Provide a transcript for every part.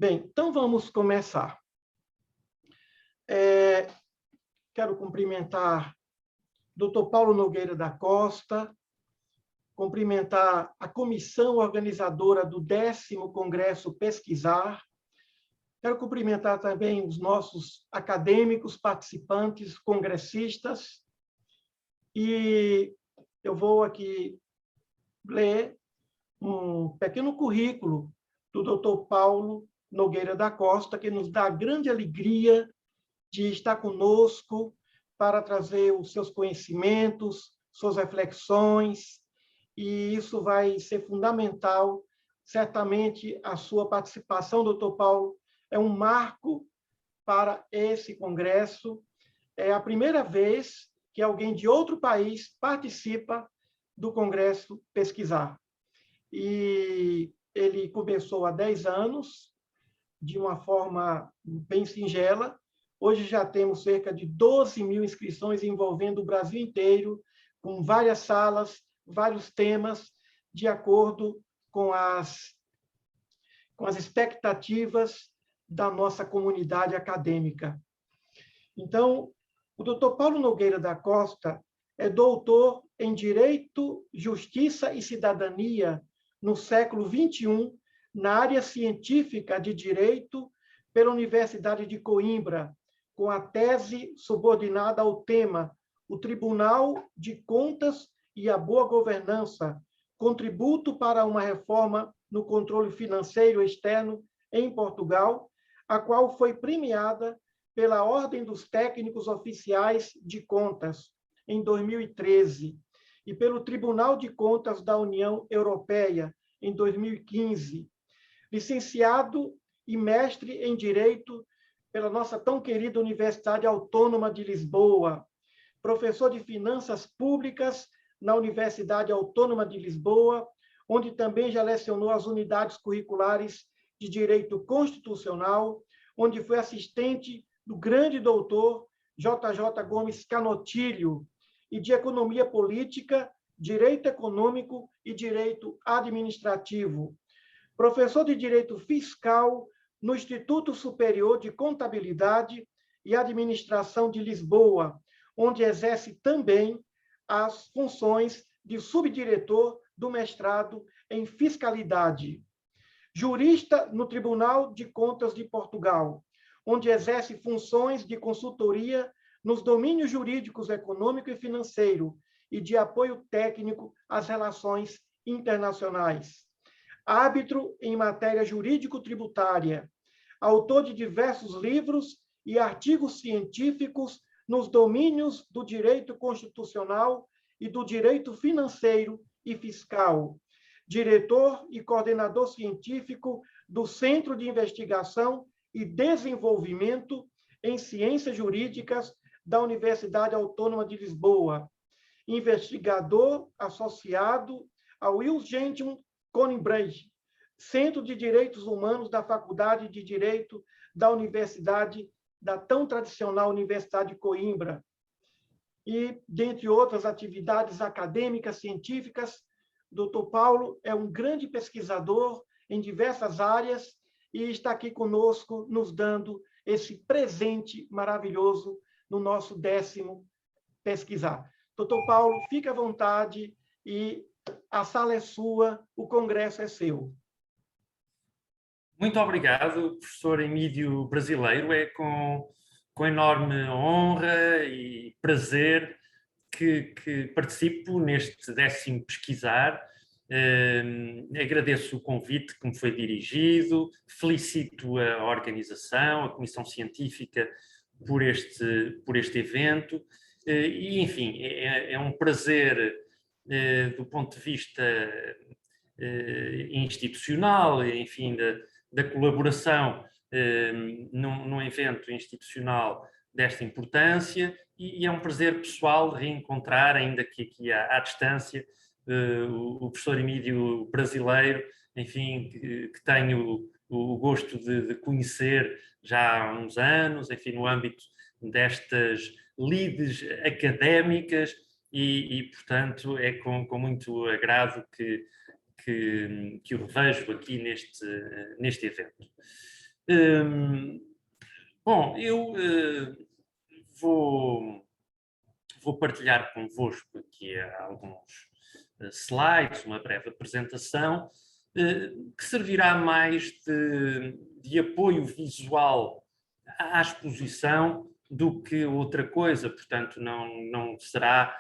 Bem, então vamos começar. Quero cumprimentar o Dr. Paulo Nogueira da Costa, cumprimentar a comissão organizadora do 10º Congresso Pesquisar. Quero cumprimentar também os nossos acadêmicos, participantes, congressistas. E eu vou aqui ler um pequeno currículo do Dr. Paulo Nogueira da Costa, que nos dá a grande alegria de estar conosco para trazer os seus conhecimentos, suas reflexões, e isso vai ser fundamental. Certamente, a sua participação, doutor Paulo, é um marco para esse congresso. É a primeira vez que alguém de outro país participa do Congresso Pesquisar. E ele começou há 10 anos, de uma forma bem singela. Hoje já temos cerca de 12 mil inscrições envolvendo o Brasil inteiro, com várias salas, vários temas, de acordo com as expectativas da nossa comunidade acadêmica. Então, o Dr. Paulo Nogueira da Costa é doutor em Direito, Justiça e Cidadania no século XXI, na área científica de Direito, pela Universidade de Coimbra, com a tese subordinada ao tema O Tribunal de Contas e a Boa Governança, contributo para uma reforma no controle financeiro externo em Portugal, a qual foi premiada pela Ordem dos Técnicos Oficiais de Contas, em 2013, e pelo Tribunal de Contas da União Europeia, em 2015. Licenciado e mestre em Direito pela nossa tão querida Universidade Autônoma de Lisboa, professor de Finanças Públicas na Universidade Autônoma de Lisboa, onde também já lecionou as unidades curriculares de Direito Constitucional, onde foi assistente do grande doutor J.J. Gomes Canotilho, e de Economia Política, Direito Econômico e Direito Administrativo. Professor de Direito Fiscal no Instituto Superior de Contabilidade e Administração de Lisboa, onde exerce também as funções de subdiretor do mestrado em Fiscalidade. Jurista no Tribunal de Contas de Portugal, onde exerce funções de consultoria nos domínios jurídicos, econômico e financeiro e de apoio técnico às relações internacionais. Árbitro em matéria jurídico-tributária, autor de diversos livros e artigos científicos nos domínios do direito constitucional e do direito financeiro e fiscal. Diretor e coordenador científico do Centro de Investigação e Desenvolvimento em Ciências Jurídicas da Universidade Autônoma de Lisboa. Investigador associado ao Wilgentium Conimbridge, Centro de Direitos Humanos da Faculdade de Direito da tão tradicional Universidade de Coimbra. E, dentre outras atividades acadêmicas, científicas, Dr. Paulo é um grande pesquisador em diversas áreas e está aqui conosco, nos dando esse presente maravilhoso no nosso 10º Pesquisar. Dr. Paulo, fique à vontade e a sala é sua, o congresso é seu. Muito obrigado, professor Emídio Brasileiro. É com enorme honra e prazer que participo neste 10º Pesquisar. Agradeço o convite que me foi dirigido, felicito a organização, a Comissão Científica por este evento e, enfim, é um prazer do ponto de vista institucional, enfim, da colaboração num evento institucional desta importância e é um prazer pessoal reencontrar, ainda que aqui à distância, o professor Emídio Brasileiro, enfim, que tenho o gosto de conhecer já há uns anos, enfim, no âmbito destas lides académicas e portanto, é com muito agrado que o revejo aqui neste evento. Bom, eu vou partilhar convosco aqui alguns slides, uma breve apresentação, que servirá mais de apoio visual à exposição do que outra coisa, portanto não será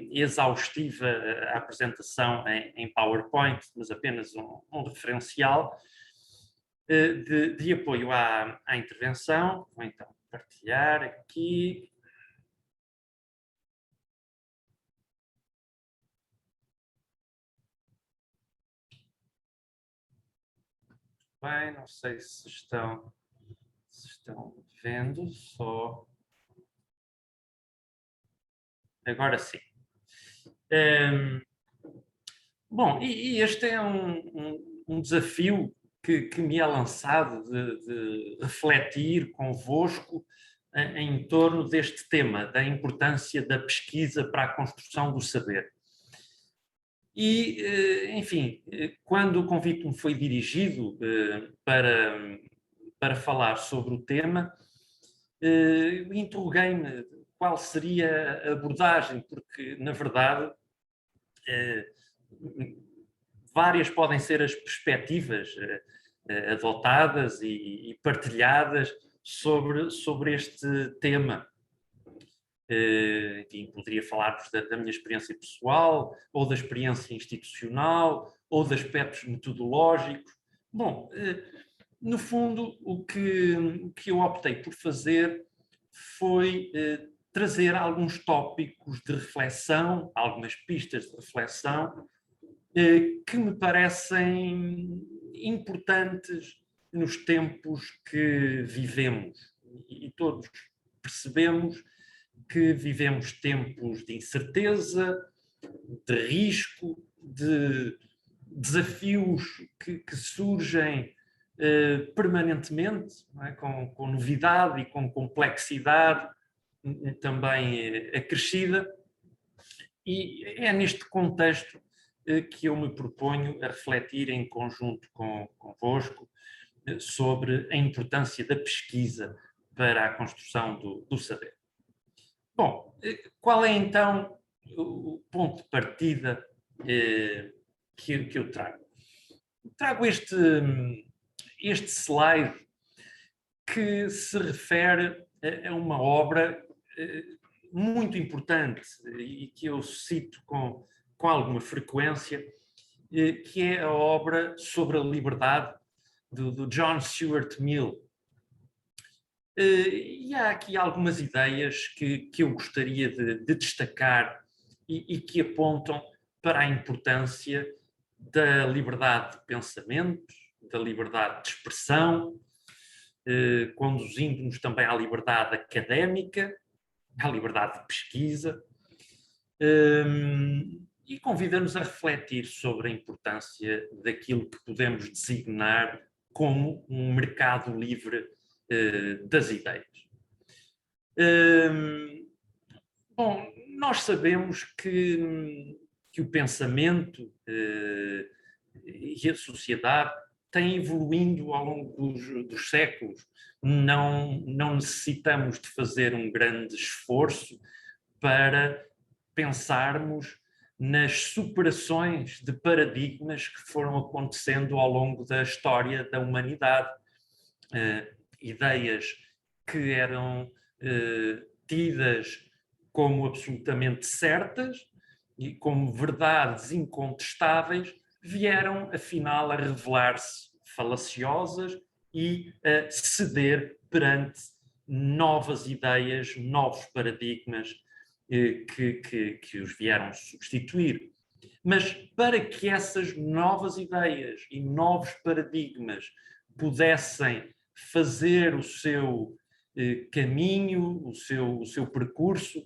exaustiva a apresentação em PowerPoint, mas apenas um referencial de apoio à intervenção. Vou então partilhar aqui. Bem, não sei se estão vendo, só... Agora sim. Bom, e este é um desafio que me é lançado de refletir convosco em torno deste tema, da importância da pesquisa para a construção do saber. E, enfim, quando o convite me foi dirigido para falar sobre o tema, interroguei-me qual seria a abordagem, porque, na verdade, várias podem ser as perspectivas adotadas e partilhadas sobre este tema. Enfim, poderia falar-vos da minha experiência pessoal, ou da experiência institucional, ou de aspectos metodológicos. Bom, no fundo, o que eu optei por fazer foi trazer alguns tópicos de reflexão, algumas pistas de reflexão, que me parecem importantes nos tempos que vivemos. E todos percebemos que vivemos tempos de incerteza, de risco, de desafios que surgem permanentemente, não é? com novidade e com complexidade também acrescida. E é neste contexto que eu me proponho a refletir em conjunto convosco sobre a importância da pesquisa para a construção do saber. Bom, qual é então o ponto de partida que eu trago? Trago este slide que se refere a uma obra muito importante e que eu cito com alguma frequência, que é a obra sobre a liberdade do John Stuart Mill. E há aqui algumas ideias que eu gostaria de destacar e que apontam para a importância da liberdade de pensamento, da liberdade de expressão, conduzindo-nos também à liberdade académica, à liberdade de pesquisa, e convida-nos a refletir sobre a importância daquilo que podemos designar como um mercado livre das ideias. Bom, nós sabemos que o pensamento e a sociedade têm evoluindo ao longo dos séculos. Não necessitamos de fazer um grande esforço para pensarmos nas superações de paradigmas que foram acontecendo ao longo da história da humanidade. Ideias que eram tidas como absolutamente certas e como verdades incontestáveis, vieram, afinal, a revelar-se falaciosas e a ceder perante novas ideias, novos paradigmas que os vieram substituir. Mas para que essas novas ideias e novos paradigmas pudessem fazer o seu caminho, o seu percurso,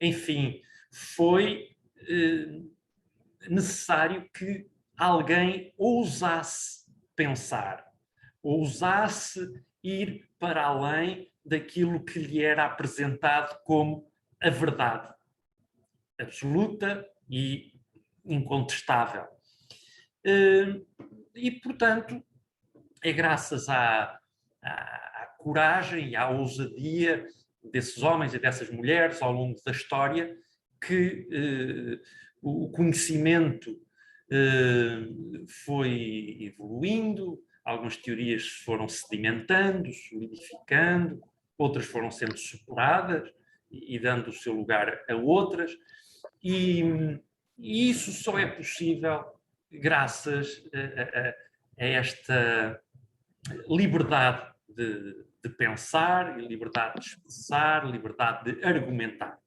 enfim, foi necessário que alguém ousasse pensar, ousasse ir para além daquilo que lhe era apresentado como a verdade absoluta e incontestável. E, portanto, é graças à à coragem e à ousadia desses homens e dessas mulheres ao longo da história, que o conhecimento foi evoluindo, algumas teorias foram sedimentando, solidificando, outras foram sendo superadas e dando o seu lugar a outras, e isso só é possível graças a esta liberdade de pensar, liberdade de expressar, liberdade de argumentar,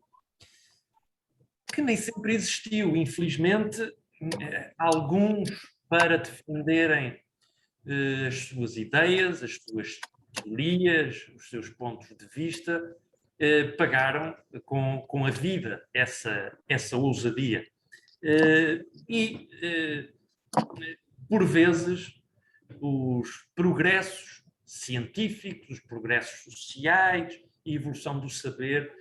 que nem sempre existiu. Infelizmente, alguns, para defenderem as suas ideias, as suas teorias, os seus pontos de vista, pagaram com a vida essa ousadia. Por vezes, os progressos científicos, os progressos sociais e a evolução do saber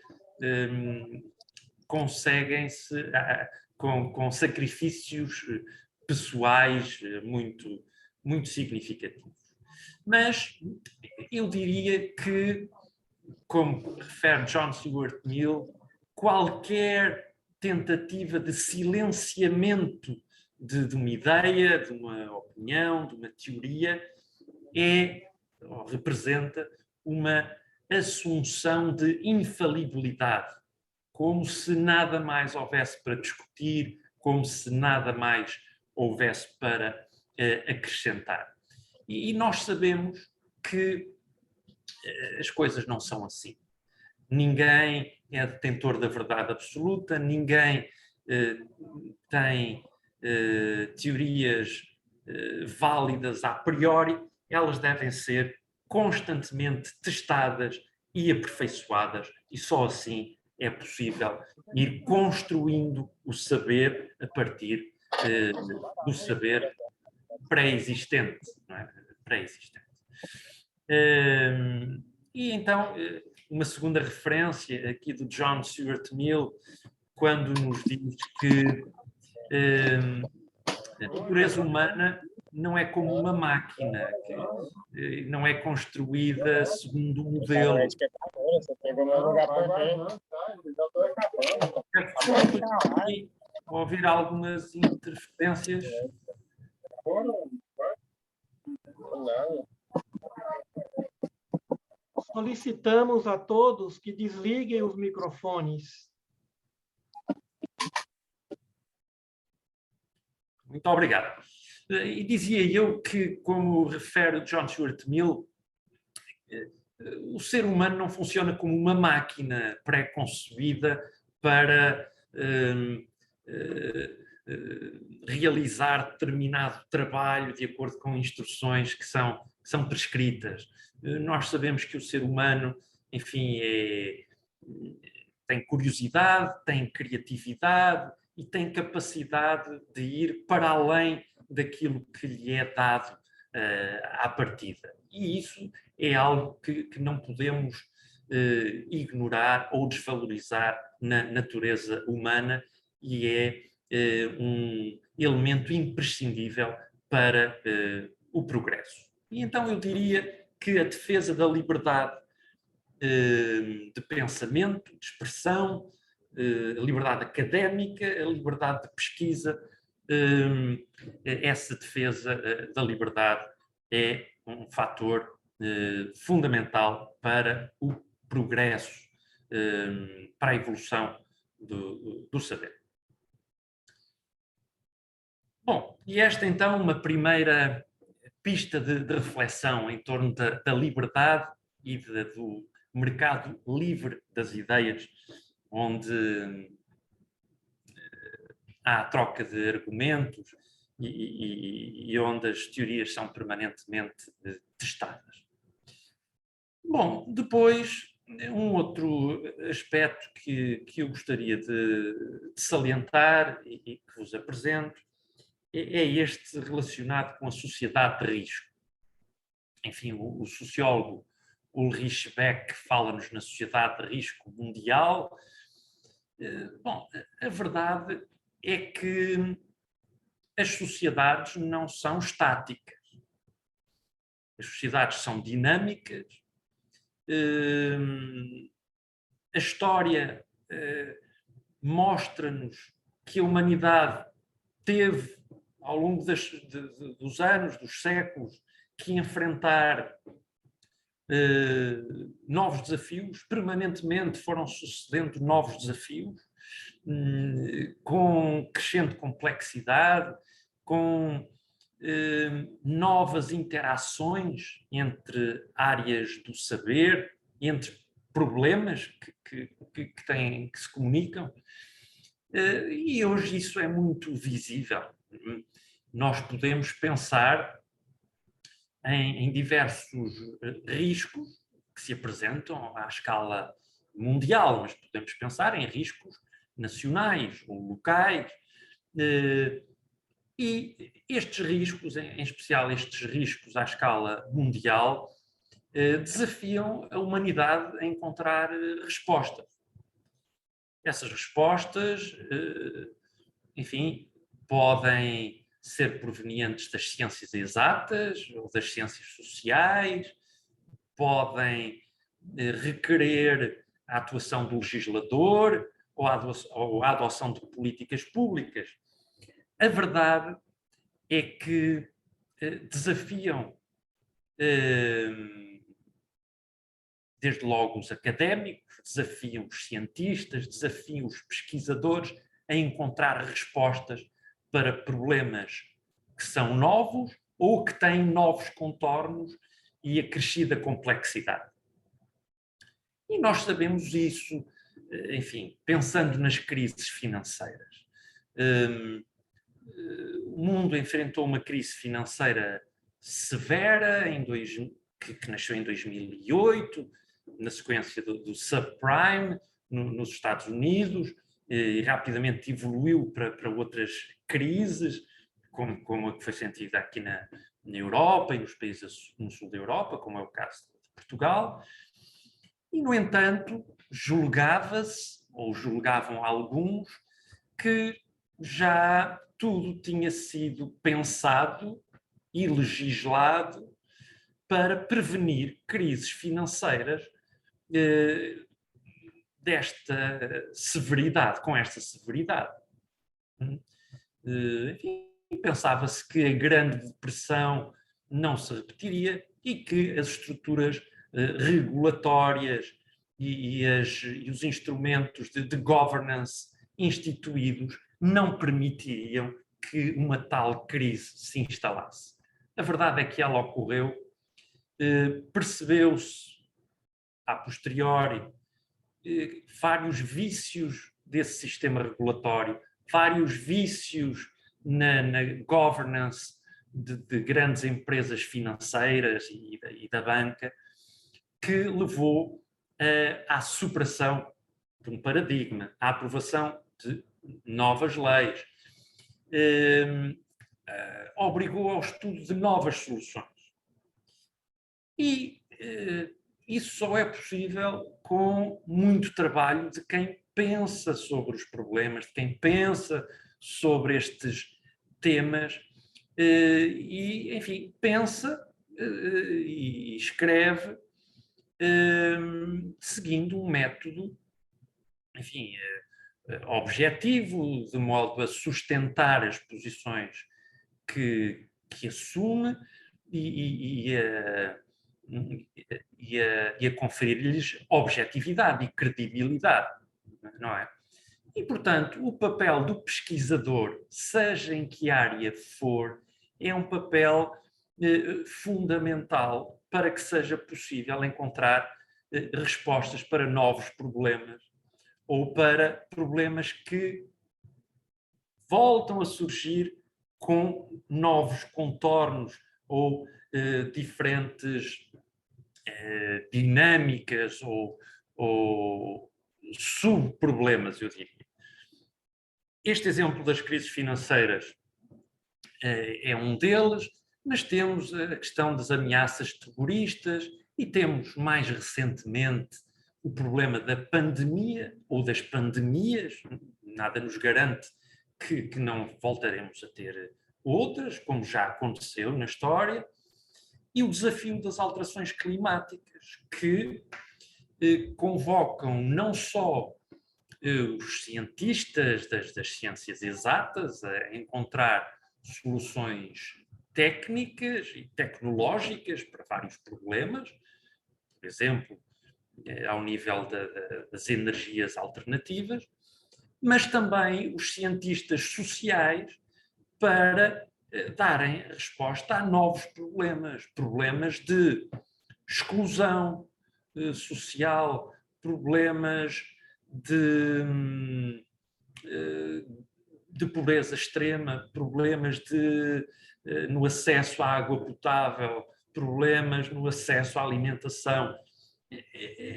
conseguem-se com sacrifícios pessoais muito, muito significativos. Mas eu diria que, como refere John Stuart Mill, qualquer tentativa de silenciamento de uma ideia, de uma opinião, de uma teoria, ou representa uma assunção de infalibilidade, como se nada mais houvesse para discutir, como se nada mais houvesse para acrescentar. E nós sabemos que as coisas não são assim. Ninguém é detentor da verdade absoluta, ninguém tem teorias válidas a priori, elas devem ser constantemente testadas e aperfeiçoadas, e só assim é possível ir construindo o saber a partir do saber pré-existente, não é? Pré-existente. E então, uma segunda referência aqui do John Stuart Mill, quando nos diz que a natureza humana não é como uma máquina, que não é construída segundo um modelo. E ouvir algumas interferências. Solicitamos a todos que desliguem os microfones. Muito obrigado. E dizia eu que, como refere John Stuart Mill, o ser humano não funciona como uma máquina pré-concebida para realizar determinado trabalho de acordo com instruções que são prescritas. Nós sabemos que o ser humano, enfim, tem curiosidade, tem criatividade e tem capacidade de ir para além daquilo que lhe é dado à partida. E isso é algo que não podemos ignorar ou desvalorizar na natureza humana, e é um elemento imprescindível para o progresso. E então eu diria que a defesa da liberdade de pensamento, de expressão, a liberdade académica, a liberdade de pesquisa, essa defesa da liberdade é um fator fundamental para o progresso, para a evolução do saber. Bom, e esta então uma primeira pista de reflexão em torno da liberdade e do mercado livre das ideias, onde há troca de argumentos e onde as teorias são permanentemente testadas. Bom, depois, um outro aspecto que eu gostaria de salientar e que vos apresento é este relacionado com a sociedade de risco. Enfim, o sociólogo Ulrich Beck fala-nos na sociedade de risco mundial. Bom, a verdade é que as sociedades não são estáticas. As sociedades são dinâmicas. A história mostra-nos que a humanidade teve, ao longo dos anos, dos séculos, que enfrentar novos desafios. Permanentemente foram sucedendo novos desafios, com crescente complexidade, com novas interações entre áreas do saber, entre problemas que se comunicam. E hoje isso é muito visível. Nós podemos pensar em diversos riscos que se apresentam à escala mundial, mas podemos pensar em riscos nacionais ou locais. E estes riscos, em especial estes riscos à escala mundial, desafiam a humanidade a encontrar respostas. Essas respostas, enfim, podem ser provenientes das ciências exatas ou das ciências sociais, podem requerer a atuação do legislador ou a adoção de políticas públicas. A verdade é que desafiam desde logo os académicos, desafiam os cientistas, desafiam os pesquisadores a encontrar respostas para problemas que são novos ou que têm novos contornos e acrescida complexidade. E nós sabemos isso, enfim, pensando nas crises financeiras. O mundo enfrentou uma crise financeira severa que nasceu em 2008, na sequência do subprime nos Estados Unidos, e rapidamente evoluiu para outras crises, como a que foi sentida aqui na Europa e nos países no sul da Europa, como é o caso de Portugal. E, no entanto, julgava-se, ou julgavam alguns, que já tudo tinha sido pensado e legislado para prevenir crises financeiras desta severidade, com esta severidade. Enfim, pensava-se que a Grande Depressão não se repetiria e que as estruturas regulatórias e os instrumentos de governance instituídos não permitiriam que uma tal crise se instalasse. A verdade é que ela ocorreu, percebeu-se a posteriori vários vícios desse sistema regulatório, vários vícios na governance de grandes empresas financeiras e da banca, que levou à supressão de um paradigma, à aprovação de novas leis, obrigou ao estudo de novas soluções. E isso só é possível com muito trabalho de quem pensa sobre os problemas, de quem pensa sobre estes temas e, enfim, pensa e escreve seguindo um método, enfim, objetivo, de modo a sustentar as posições que assume e a conferir-lhes objetividade e credibilidade, não é? E, portanto, o papel do pesquisador, seja em que área for, é um papel fundamental para que seja possível encontrar respostas para novos problemas ou para problemas que voltam a surgir com novos contornos ou diferentes dinâmicas ou subproblemas, eu diria. Este exemplo das crises financeiras é um deles, mas temos a questão das ameaças terroristas e temos, mais recentemente, o problema da pandemia ou das pandemias. Nada nos garante que não voltaremos a ter outras, como já aconteceu na história. e o desafio das alterações climáticas, que convocam não só os cientistas das ciências exatas a encontrar soluções técnicas e tecnológicas para vários problemas, por exemplo, ao nível das energias alternativas, mas também os cientistas sociais para darem resposta a novos problemas, problemas de exclusão social, problemas de pobreza extrema, problemas no acesso à água potável, problemas no acesso à alimentação.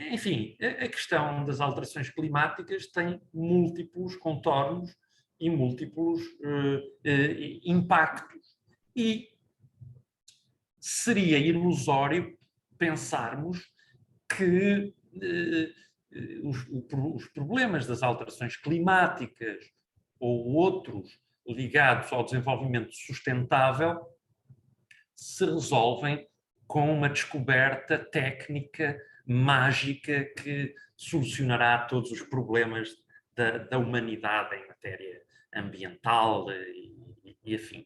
Enfim, a questão das alterações climáticas tem múltiplos contornos e múltiplos impactos. E seria ilusório pensarmos que os problemas das alterações climáticas ou outros ligados ao desenvolvimento sustentável se resolvem com uma descoberta técnica mágica que solucionará todos os problemas da humanidade em matéria ambiental e afim.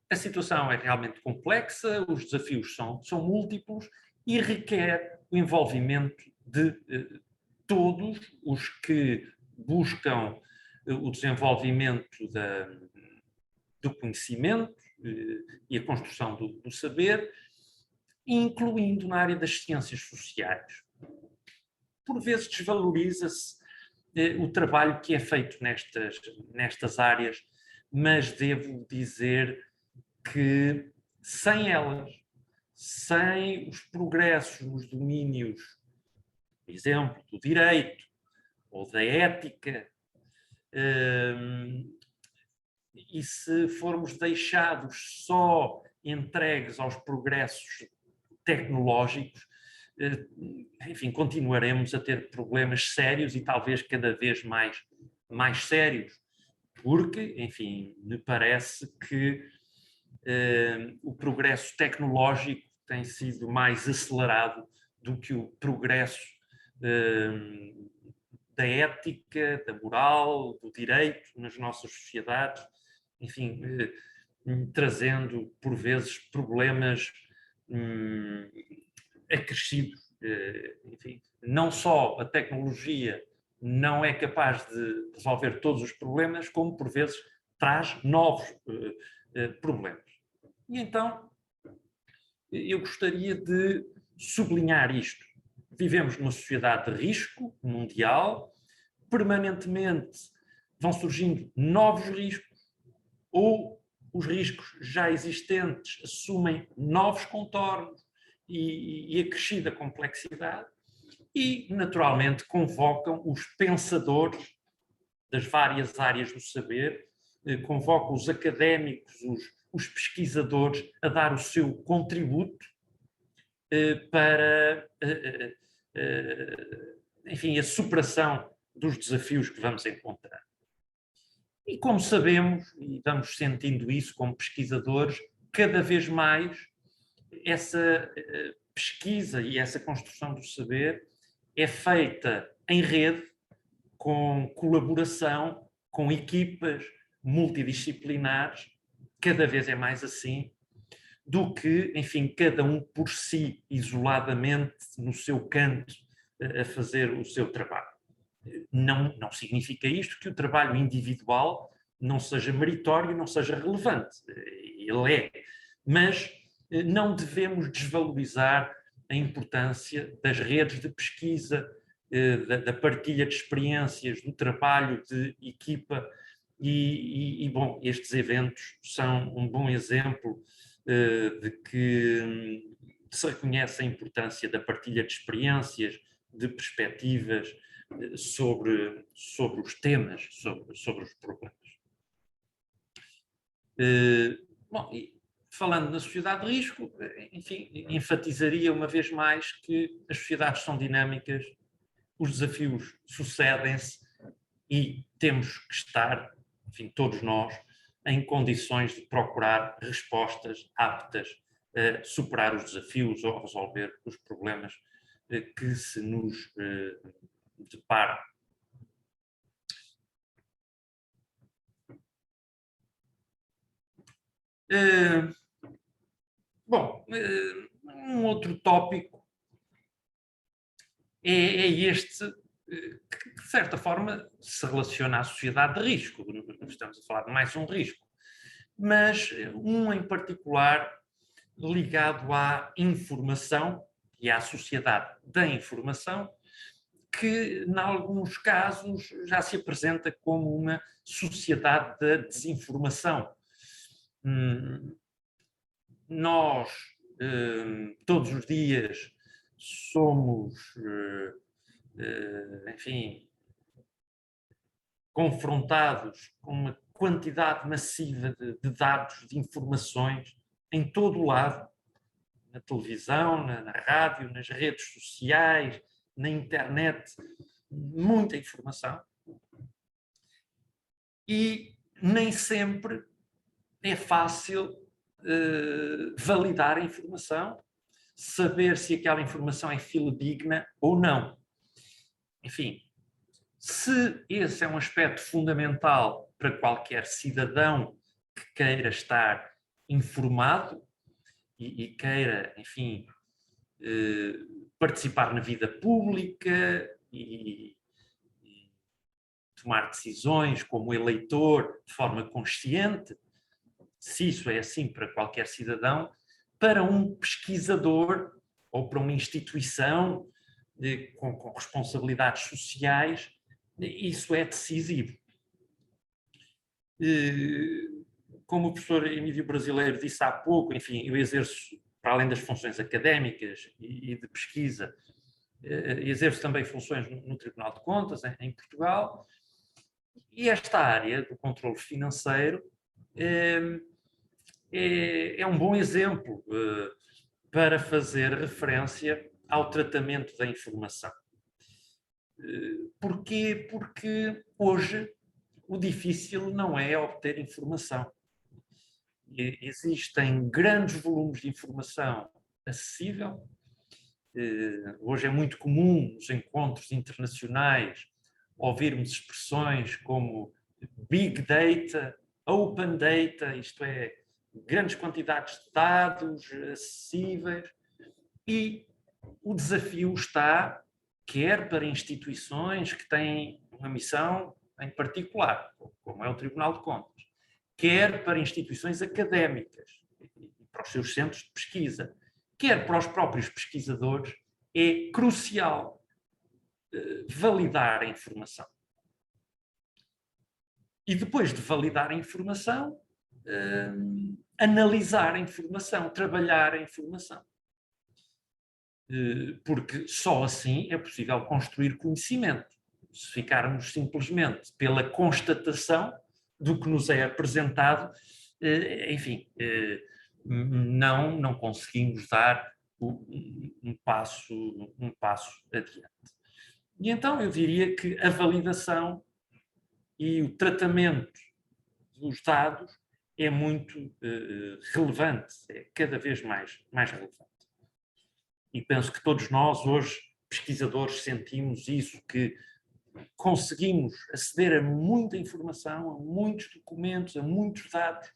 A situação é realmente complexa, os desafios são múltiplos e requer o envolvimento de todos os que buscam o desenvolvimento do conhecimento e a construção do saber, incluindo na área das ciências sociais. Por vezes desvaloriza-se o trabalho que é feito nestas áreas, mas devo dizer que sem elas, sem os progressos nos domínios, por exemplo, do direito ou da ética, e se formos deixados só entregues aos progressos tecnológicos, enfim, continuaremos a ter problemas sérios e talvez cada vez mais sérios, porque, enfim, me parece que o progresso tecnológico tem sido mais acelerado do que o progresso da ética, da moral, do direito nas nossas sociedades, enfim, trazendo por vezes problemas acrescidos. Enfim, não só a tecnologia não é capaz de resolver todos os problemas, como por vezes traz novos problemas. E então, eu gostaria de sublinhar isto. Vivemos numa sociedade de risco mundial, permanentemente vão surgindo novos riscos, ou os riscos já existentes assumem novos contornos e acrescida complexidade, e, naturalmente, convocam os pensadores das várias áreas do saber, convocam os académicos, os pesquisadores a dar o seu contributo para, enfim, a superação dos desafios que vamos encontrar. E como sabemos, e vamos sentindo isso como pesquisadores, cada vez mais essa pesquisa e essa construção do saber é feita em rede, com colaboração, com equipas multidisciplinares, cada vez é mais assim, do que, enfim, cada um por si, isoladamente, no seu canto, a fazer o seu trabalho. Não significa isto que o trabalho individual não seja meritório, não seja relevante. Ele é. Mas não devemos desvalorizar a importância das redes de pesquisa, da partilha de experiências, do trabalho de equipa e bom, estes eventos são um bom exemplo de que se reconhece a importância da partilha de experiências, de perspectivas sobre os temas, sobre os problemas. Bom, e falando na sociedade de risco, enfim, enfatizaria uma vez mais que as sociedades são dinâmicas, os desafios sucedem-se e temos que estar, enfim, todos nós, em condições de procurar respostas aptas a superar os desafios ou resolver os problemas que se nos deparam. Bom, um outro tópico é este que, de certa forma, se relaciona à sociedade de risco. Estamos a falar de mais um risco, mas um em particular ligado à informação e à sociedade da informação, que, em alguns casos, já se apresenta como uma sociedade da desinformação. Nós, todos os dias, somos, enfim, confrontados com uma quantidade massiva de dados, de informações, em todo o lado, na televisão, na rádio, nas redes sociais, na internet, muita informação. E nem sempre é fácil validar a informação, saber se aquela informação é fidedigna ou não. Enfim, se esse é um aspecto fundamental para qualquer cidadão que queira estar informado e queira, enfim, participar na vida pública e tomar decisões como eleitor de forma consciente, se isso é assim para qualquer cidadão, para um pesquisador ou para uma instituição com responsabilidades sociais, isso é decisivo. Como o professor Emílio Brasileiro disse há pouco, enfim, eu exerço, para além das funções académicas e de pesquisa, exerço também funções no Tribunal de Contas, em Portugal, e esta área do controle financeiro é um bom exemplo para fazer referência ao tratamento da informação. Porquê? Porque hoje o difícil não é obter informação. Existem grandes volumes de informação acessível. Hoje é muito comum nos encontros internacionais ouvirmos expressões como Big Data, Open Data, isto é, grandes quantidades de dados acessíveis, e o desafio está, quer para instituições que têm uma missão em particular, como é o Tribunal de Contas, quer para instituições académicas e para os seus centros de pesquisa, quer para os próprios pesquisadores, é crucial validar a informação. E depois de validar a informação, analisar a informação, trabalhar a informação. Porque só assim é possível construir conhecimento. Se ficarmos simplesmente pela constatação do que nos é apresentado, enfim, não conseguimos dar um passo adiante. E então eu diria que a validação e o tratamento dos dados é muito relevante, é cada vez mais relevante. E penso que todos nós hoje, pesquisadores, sentimos isso, que conseguimos aceder a muita informação, a muitos documentos, a muitos dados.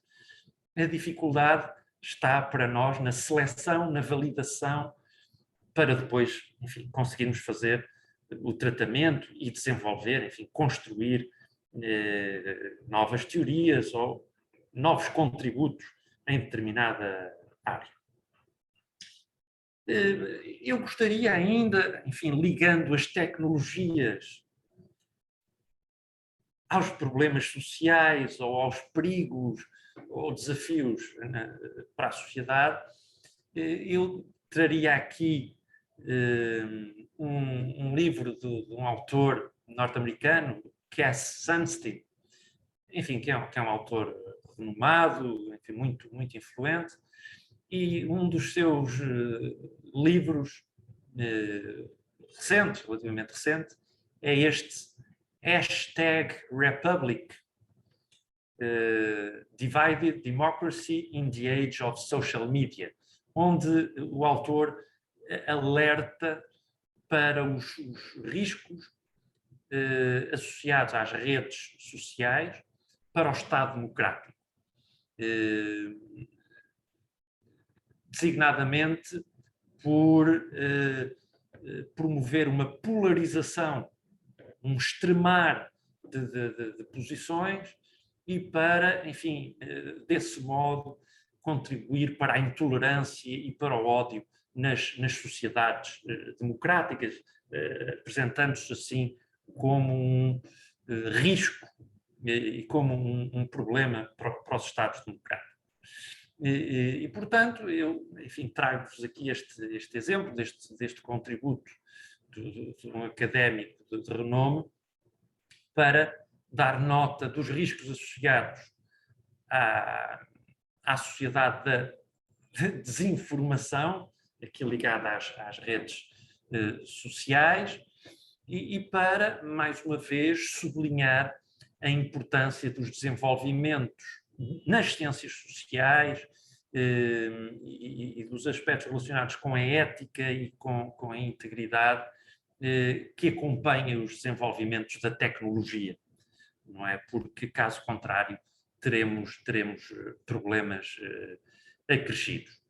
A dificuldade está para nós na seleção, na validação, para depois, enfim, conseguirmos fazer o tratamento e desenvolver, enfim, construir novas teorias ou novos contributos em determinada área. Eu gostaria ainda, enfim, ligando as tecnologias aos problemas sociais ou aos perigos ou desafios para a sociedade, eu traria aqui um livro de um autor norte-americano, Cass Sunstein, enfim, que é um autor renomado, enfim, muito influente, e um dos seus livros relativamente recente, é este #Republic, Divided Democracy in the Age of Social Media, onde o autor alerta para os riscos associados às redes sociais para o Estado democrático. Designadamente por promover uma polarização, um extremar de posições e para, enfim, desse modo, contribuir para a intolerância e para o ódio nas sociedades democráticas, apresentando-se assim como um risco e como um problema para os Estados democráticos. E, portanto, eu, enfim, trago-vos aqui este exemplo deste contributo de um académico de renome para dar nota dos riscos associados à sociedade da desinformação, aqui ligada às redes sociais, e para, mais uma vez, sublinhar a importância dos desenvolvimentos nas ciências sociais e dos aspectos relacionados com a ética e com a integridade que acompanham os desenvolvimentos da tecnologia, não é? Porque, caso contrário, teremos problemas acrescidos.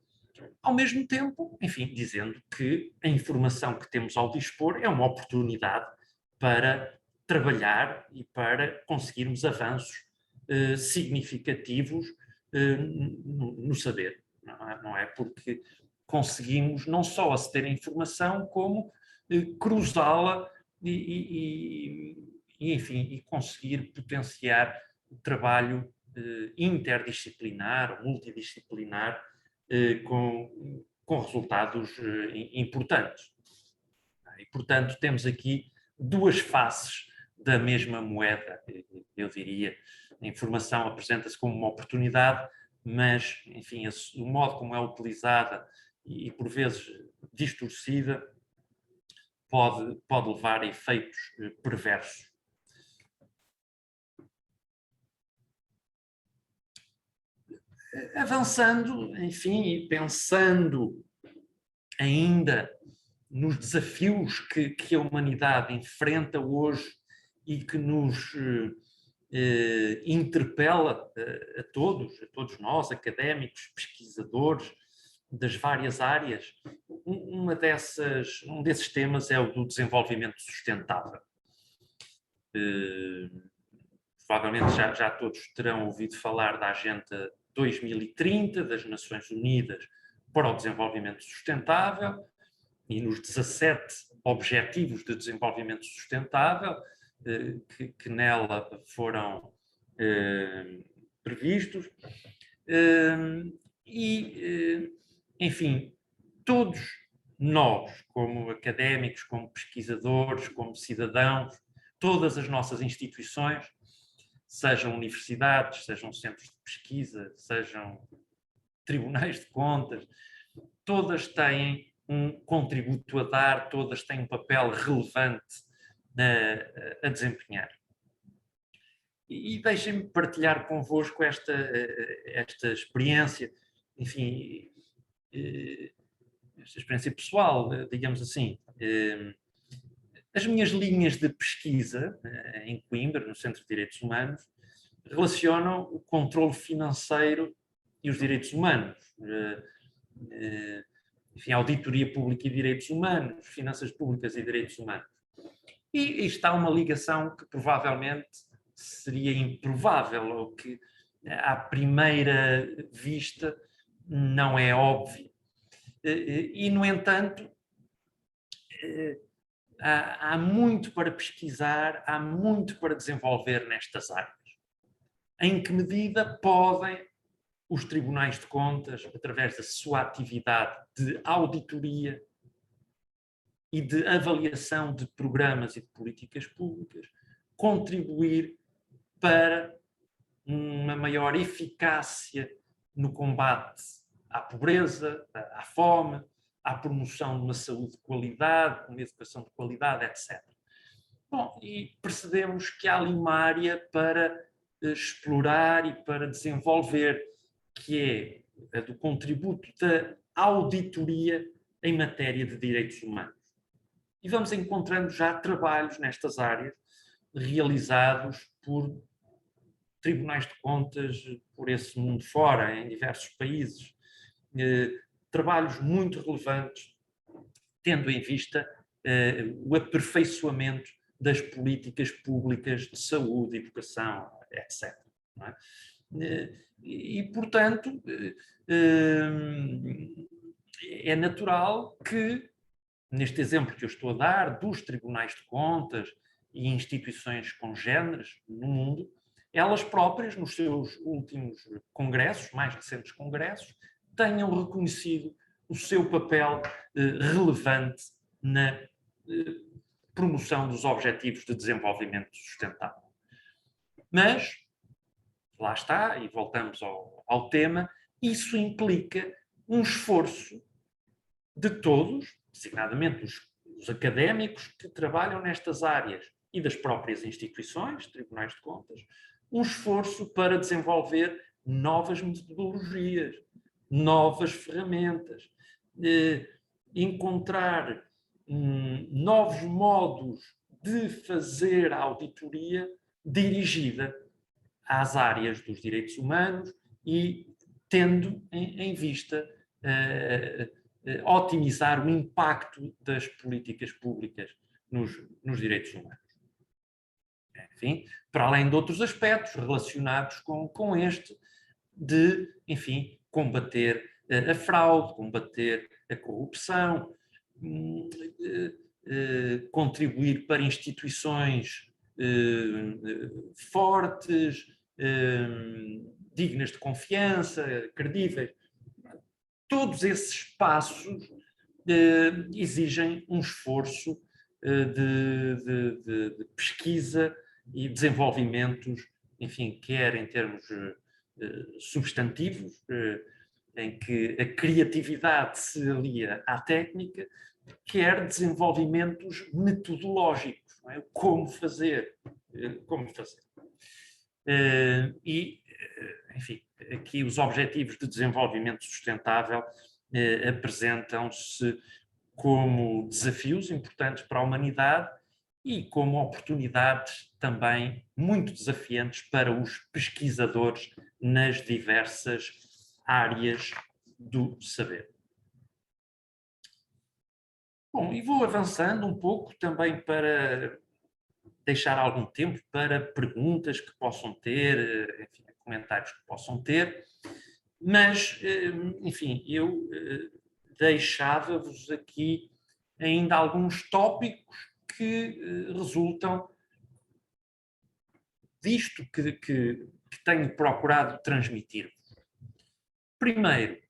Ao mesmo tempo, enfim, dizendo que a informação que temos ao dispor é uma oportunidade para trabalhar e para conseguirmos avanços significativos no saber, não é? Porque conseguimos não só aceder à informação, como cruzá-la enfim, e conseguir potenciar o trabalho interdisciplinar, multidisciplinar, com resultados importantes. E, portanto, temos aqui duas faces da mesma moeda, eu diria. A informação apresenta-se como uma oportunidade, mas, enfim, o modo como é utilizada e por vezes distorcida pode levar a efeitos perversos. Avançando, enfim, e pensando ainda nos desafios que a humanidade enfrenta hoje e que nos interpela a todos nós, académicos, pesquisadores das várias áreas, um desses temas é o do desenvolvimento sustentável. Provavelmente já todos terão ouvido falar da Agenda 2030 das Nações Unidas para o Desenvolvimento Sustentável e nos 17 Objetivos de Desenvolvimento Sustentável que nela foram previstos. Enfim, todos nós, como académicos, como pesquisadores, como cidadãos, todas as nossas instituições, sejam universidades, sejam centros de pesquisa, sejam tribunais de contas, todas têm um contributo a dar, todas têm um papel relevante a desempenhar. E deixem-me partilhar convosco esta experiência, enfim, esta experiência pessoal, digamos assim. As minhas linhas de pesquisa em Coimbra, no Centro de Direitos Humanos, relacionam o controle financeiro e os direitos humanos. Enfim, auditoria pública e direitos humanos, finanças públicas e direitos humanos. E está uma ligação que provavelmente seria improvável, ou que à primeira vista não é óbvia. E, no entanto, há muito para pesquisar, há muito para desenvolver nestas áreas. Em que medida podem os tribunais de contas, através da sua atividade de auditoria e de avaliação de programas e de políticas públicas, contribuir para uma maior eficácia no combate à pobreza, à fome, à promoção de uma saúde de qualidade, uma educação de qualidade, etc. Bom, e percebemos que há ali uma área para explorar e para desenvolver, que é a do contributo da auditoria em matéria de direitos humanos. E vamos encontrando já trabalhos nestas áreas realizados por tribunais de contas por esse mundo fora, em diversos países. Trabalhos muito relevantes, tendo em vista o aperfeiçoamento das políticas públicas de saúde, educação, etc. Não é? E, portanto, é natural que, neste exemplo que eu estou a dar, dos tribunais de contas e instituições congêneres no mundo, elas próprias, nos seus últimos congressos, mais recentes congressos, tenham reconhecido o seu papel relevante na promoção dos Objetivos de Desenvolvimento Sustentável. Mas, lá está, e voltamos ao tema, isso implica um esforço de todos, designadamente os académicos que trabalham nestas áreas e das próprias instituições, tribunais de contas, um esforço para desenvolver novas metodologias, novas ferramentas, encontrar novos modos de fazer a auditoria dirigida às áreas dos direitos humanos e tendo em vista otimizar o impacto das políticas públicas nos direitos humanos. Enfim, para além de outros aspectos relacionados com este, de, enfim, combater a fraude, combater a corrupção, contribuir para instituições fortes, dignas de confiança, credíveis. Todos esses passos exigem um esforço de pesquisa e desenvolvimentos, enfim, quer em termos substantivos, em que a criatividade se alia à técnica, quer desenvolvimentos metodológicos, não é? Como fazer. E, enfim, aqui os Objetivos de Desenvolvimento Sustentável apresentam-se como desafios importantes para a humanidade e como oportunidades também muito desafiantes para os pesquisadores nas diversas áreas do saber. Bom, e vou avançando um pouco também para deixar algum tempo para perguntas que possam ter, enfim, comentários que possam ter, mas, enfim, eu deixava-vos aqui ainda alguns tópicos que resultam disto que tenho procurado transmitir. Primeiro,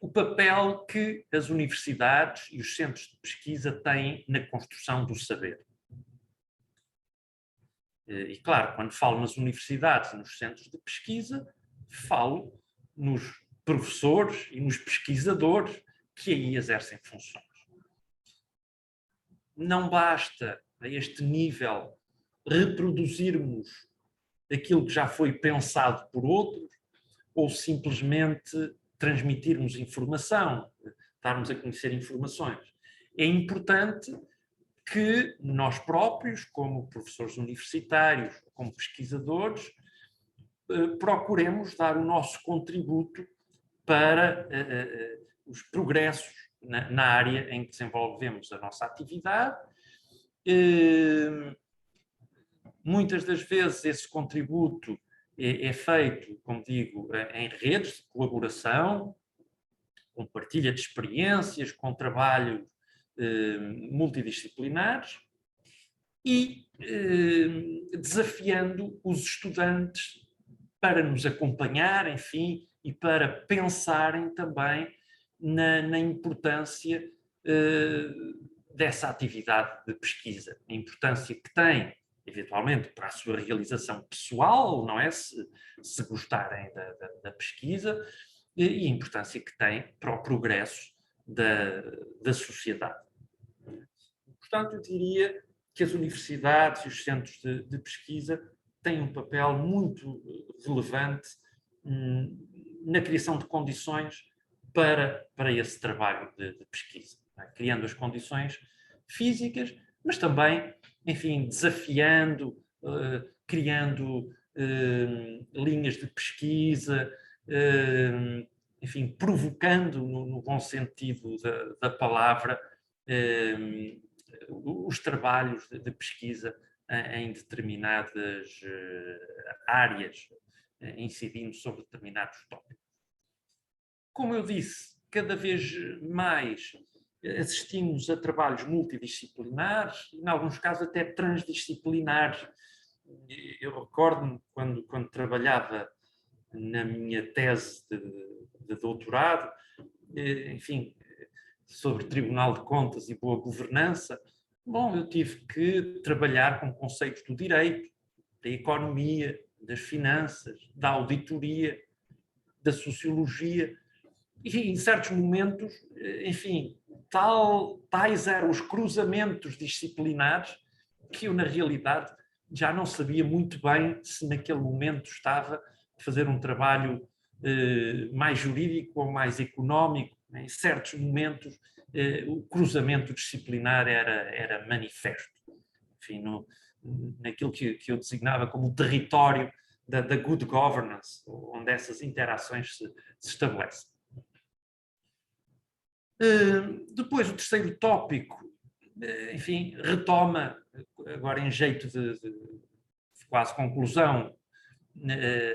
o papel que as universidades e os centros de pesquisa têm na construção do saber. E, claro, quando falo nas universidades e nos centros de pesquisa, falo nos professores e nos pesquisadores que aí exercem funções. Não basta, a este nível, reproduzirmos aquilo que já foi pensado por outros ou simplesmente transmitirmos informação, darmos a conhecer informações. É importante que nós próprios, como professores universitários, como pesquisadores, procuremos dar o nosso contributo para os progressos na área em que desenvolvemos a nossa atividade. Muitas das vezes esse contributo é feito, como digo, em redes de colaboração, com partilha de experiências, com trabalho multidisciplinares e desafiando os estudantes para nos acompanhar, enfim, e para pensarem também na importância dessa atividade de pesquisa, a importância que tem, eventualmente, para a sua realização pessoal, não é? Se gostarem da pesquisa, e a importância que tem para o progresso da sociedade. Portanto, eu diria que as universidades e os centros de pesquisa tem um papel muito relevante na criação de condições para esse trabalho de pesquisa, não é? Criando as condições físicas, mas também, enfim, desafiando, criando linhas de pesquisa, enfim, provocando, no bom sentido da palavra, os trabalhos de pesquisa em determinadas áreas, incidindo sobre determinados tópicos. Como eu disse, cada vez mais assistimos a trabalhos multidisciplinares, em alguns casos até transdisciplinares. Eu recordo-me quando trabalhava na minha tese de doutorado, enfim, sobre Tribunal de Contas e boa governança. Bom, eu tive que trabalhar com conceitos do direito, da economia, das finanças, da auditoria, da sociologia, e em certos momentos, enfim, tais eram os cruzamentos disciplinares que eu, na realidade, já não sabia muito bem se naquele momento estava a fazer um trabalho mais jurídico ou mais económico. Em certos momentos, o cruzamento disciplinar era manifesto. Enfim, naquilo que eu designava como o território da good governance, onde essas interações se estabelecem. Depois, o terceiro tópico, enfim, retoma, agora em jeito de quase conclusão,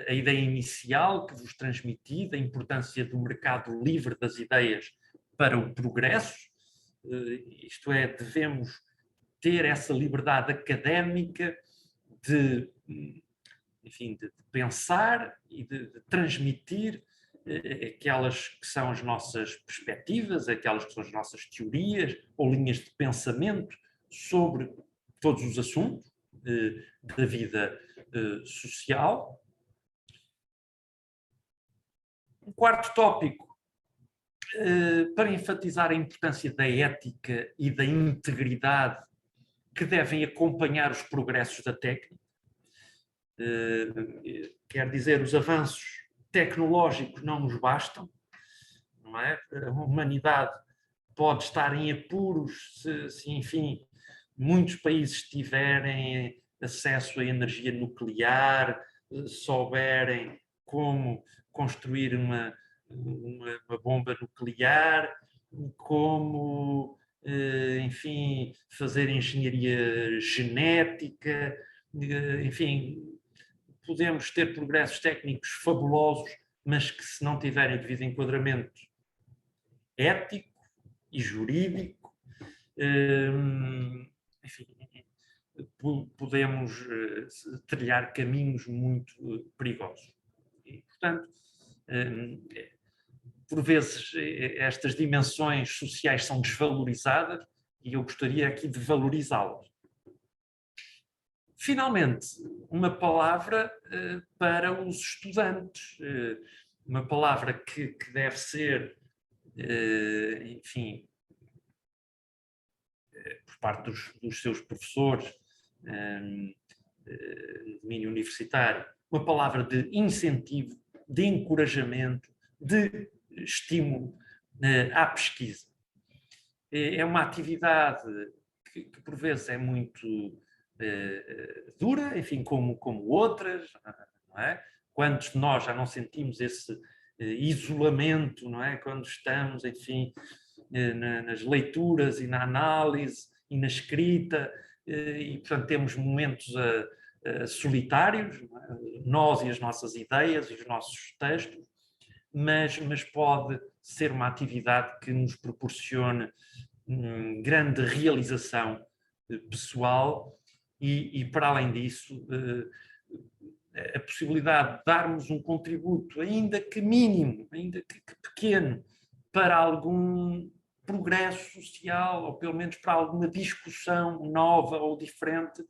a ideia inicial que vos transmiti, da importância do mercado livre das ideias para o progresso, isto é, devemos ter essa liberdade académica de, enfim, de pensar e de transmitir aquelas que são as nossas perspectivas, aquelas que são as nossas teorias ou linhas de pensamento sobre todos os assuntos da vida social. Um quarto tópico, para enfatizar a importância da ética e da integridade que devem acompanhar os progressos da técnica. Quer dizer, os avanços tecnológicos não nos bastam, não é? A humanidade pode estar em apuros se enfim, muitos países tiverem acesso à energia nuclear, souberem como construir uma bomba nuclear, como, enfim, fazer engenharia genética, enfim, podemos ter progressos técnicos fabulosos, mas que, se não tiverem devido enquadramento ético e jurídico, enfim, podemos trilhar caminhos muito perigosos. E, portanto, por vezes estas dimensões sociais são desvalorizadas e eu gostaria aqui de valorizá-las. Finalmente, uma palavra para os estudantes, uma palavra que deve ser, enfim, por parte dos seus professores de domínio universitário, uma palavra de incentivo, de encorajamento, de estímulo à pesquisa. É uma atividade que por vezes é muito dura, enfim, como outras, não é? Quantos de nós já não sentimos esse isolamento, não é? Quando estamos, enfim, nas leituras e na análise e na escrita, e portanto temos momentos solitários, é? Nós e as nossas ideias e os nossos textos, mas pode ser uma atividade que nos proporcione grande realização pessoal e para além disso, a possibilidade de darmos um contributo, ainda que mínimo, ainda que pequeno, para algum progresso social, ou pelo menos para alguma discussão nova ou diferente,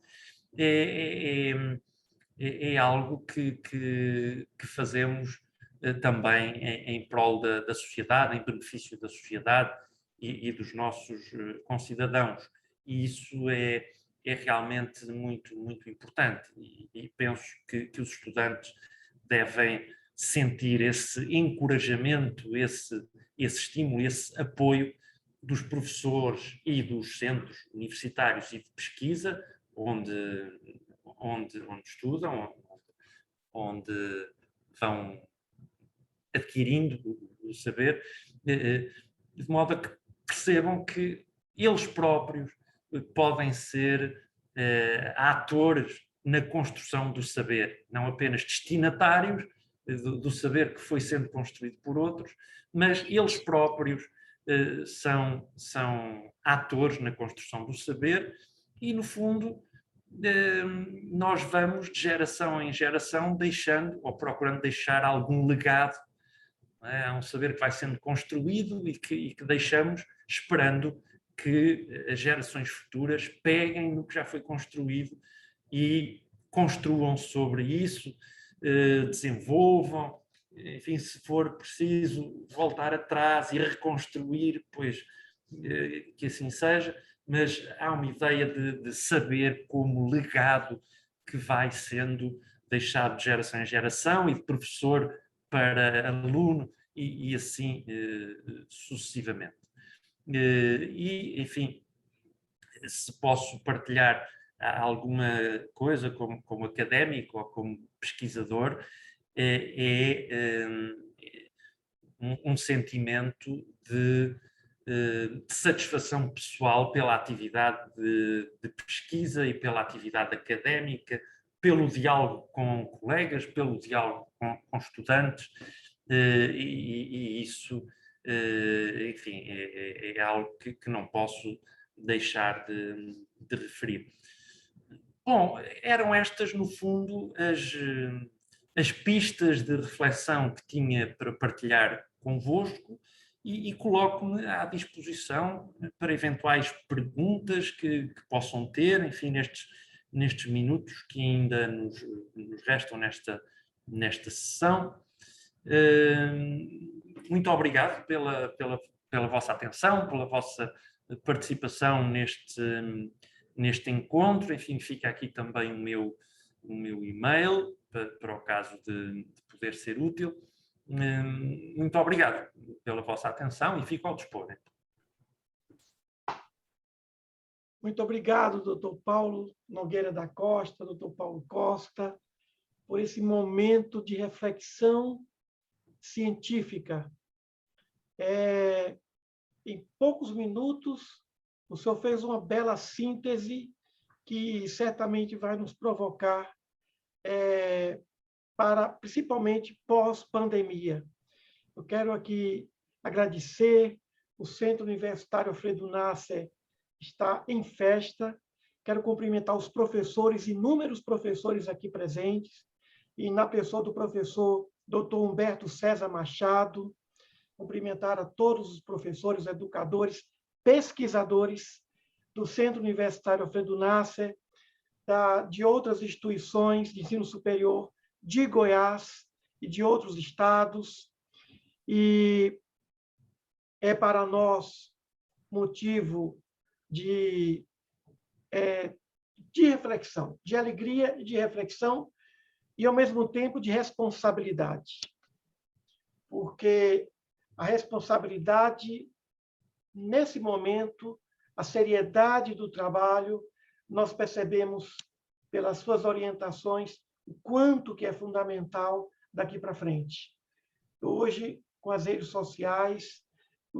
é algo que fazemos também em prol da sociedade, em benefício da sociedade e dos nossos concidadãos. E isso é é realmente muito, muito importante e penso que os estudantes devem sentir esse encorajamento, esse estímulo, esse apoio dos professores e dos centros universitários e de pesquisa onde estudam, onde vão adquirindo o saber, de modo a que percebam que eles próprios podem ser atores na construção do saber, não apenas destinatários do saber que foi sendo construído por outros, mas eles próprios são atores na construção do saber e, no fundo, nós vamos de geração em geração deixando ou procurando deixar algum legado. É um saber que vai sendo construído e que deixamos esperando que as gerações futuras peguem no que já foi construído e construam sobre isso, desenvolvam, enfim, se for preciso voltar atrás e reconstruir, pois que assim seja, mas há uma ideia de saber como legado que vai sendo deixado de geração em geração e de professor para aluno e assim sucessivamente. E, enfim, se posso partilhar alguma coisa como académico ou como pesquisador, é um sentimento de satisfação pessoal pela atividade de pesquisa e pela atividade académica, pelo diálogo com colegas, pelo diálogo com estudantes, e isso, enfim, é algo que não posso deixar de referir. Bom, eram estas, no fundo, as pistas de reflexão que tinha para partilhar convosco e coloco-me à disposição para eventuais perguntas que possam ter, enfim, nestes minutos que ainda nos restam nesta sessão. Muito obrigado pela vossa atenção, pela vossa participação neste encontro. Enfim, fica aqui também o meu e-mail para o caso de poder ser útil. Muito obrigado pela vossa atenção e fico ao dispor. Muito obrigado, doutor Paulo Nogueira da Costa, doutor Paulo Costa, por esse momento de reflexão científica. Em poucos minutos, o senhor fez uma bela síntese que certamente vai nos provocar para, principalmente, pós-pandemia. Eu quero aqui agradecer, o Centro Universitário Alfredo Nasser está em festa, quero cumprimentar os professores, inúmeros professores aqui presentes, e na pessoa do professor Dr. Humberto César Machado, cumprimentar a todos os professores, educadores, pesquisadores do Centro Universitário Alfredo Nasser, de outras instituições de ensino superior de Goiás e de outros estados. E é para nós motivo de reflexão, de alegria e de reflexão, e, ao mesmo tempo, de responsabilidade. Porque a responsabilidade, nesse momento, a seriedade do trabalho, nós percebemos pelas suas orientações o quanto que é fundamental daqui para frente. Hoje, com as redes sociais,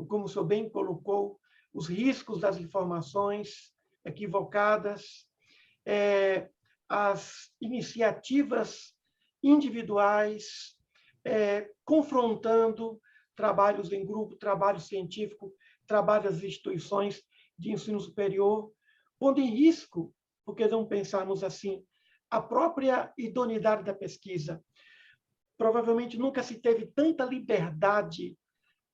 como o senhor bem colocou, os riscos das informações equivocadas, as iniciativas individuais, confrontando trabalhos em grupo, trabalho científico, trabalho das instituições de ensino superior, pondo em risco, porque não pensarmos assim, a própria idoneidade da pesquisa. Provavelmente nunca se teve tanta liberdade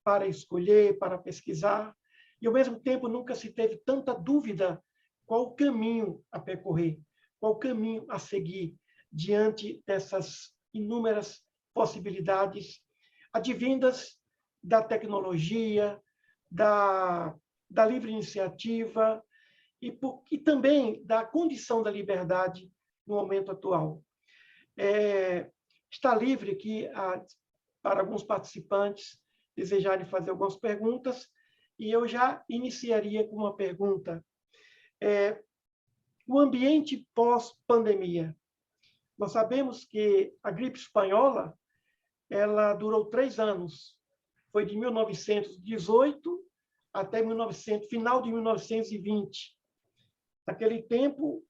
para escolher, para pesquisar, e, ao mesmo tempo, nunca se teve tanta dúvida qual o caminho a percorrer, qual o caminho a seguir diante dessas inúmeras possibilidades advindas da tecnologia, da livre iniciativa e também da condição da liberdade no momento atual. Está livre aqui para alguns participantes desejarem fazer algumas perguntas, e eu já iniciaria com uma pergunta. O ambiente pós-pandemia. Nós sabemos que a gripe espanhola ela durou 3 anos. Foi de 1918 até final de 1920. Naquele tempo,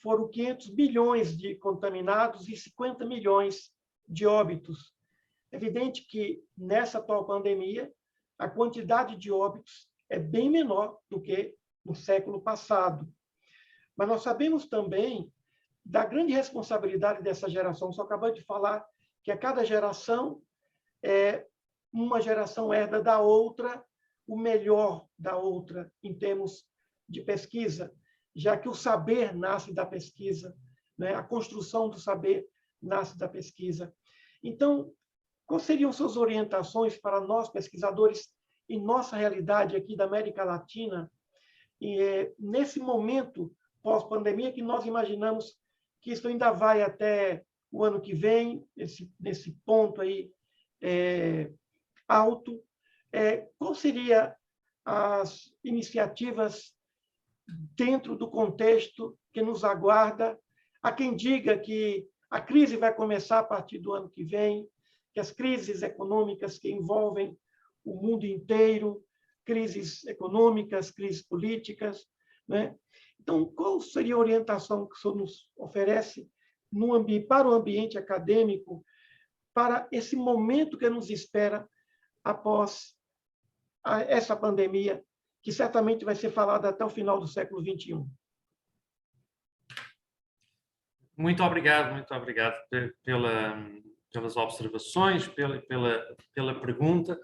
foram 500 bilhões de contaminados e 50 milhões de óbitos. É evidente que, nessa atual pandemia, a quantidade de óbitos é bem menor do que no século passado. Mas nós sabemos também da grande responsabilidade dessa geração. Só acabei de falar que a cada geração, uma geração herda da outra o melhor da outra em termos de pesquisa, já que o saber nasce da pesquisa, né? A construção do saber nasce da pesquisa. Então, quais seriam suas orientações para nós, pesquisadores, em nossa realidade aqui da América Latina, nesse momento pós-pandemia, que nós imaginamos que isso ainda vai até o ano que vem, nesse ponto aí alto? Quais seriam as iniciativas dentro do contexto que nos aguarda? Há quem diga que a crise vai começar a partir do ano que vem, que as crises econômicas que envolvem o mundo inteiro, crises econômicas, crises políticas, né? Então, qual seria a orientação que o senhor nos oferece para o ambiente acadêmico, para esse momento que nos espera após essa pandemia, que certamente vai ser falada até o final do século XXI? Muito obrigado pelas observações, pela pergunta.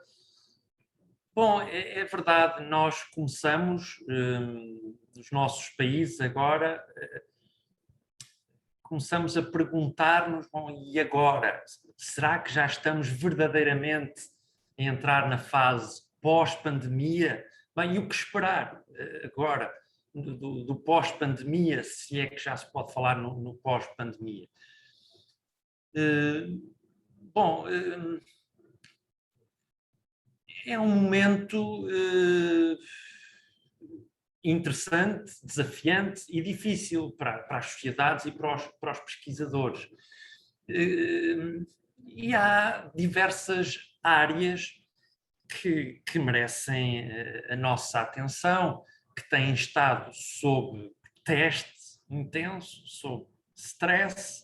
Bom, é verdade, nós começamos, nos nossos países agora, começamos a perguntar-nos, bom, e agora? Será que já estamos verdadeiramente a entrar na fase pós-pandemia? Bem, e o que esperar agora do pós-pandemia, se é que já se pode falar no pós-pandemia? Bom, é um momento interessante, desafiante e difícil para as sociedades e para os pesquisadores. E há diversas áreas que merecem a nossa atenção, que têm estado sob teste intenso, sob stress,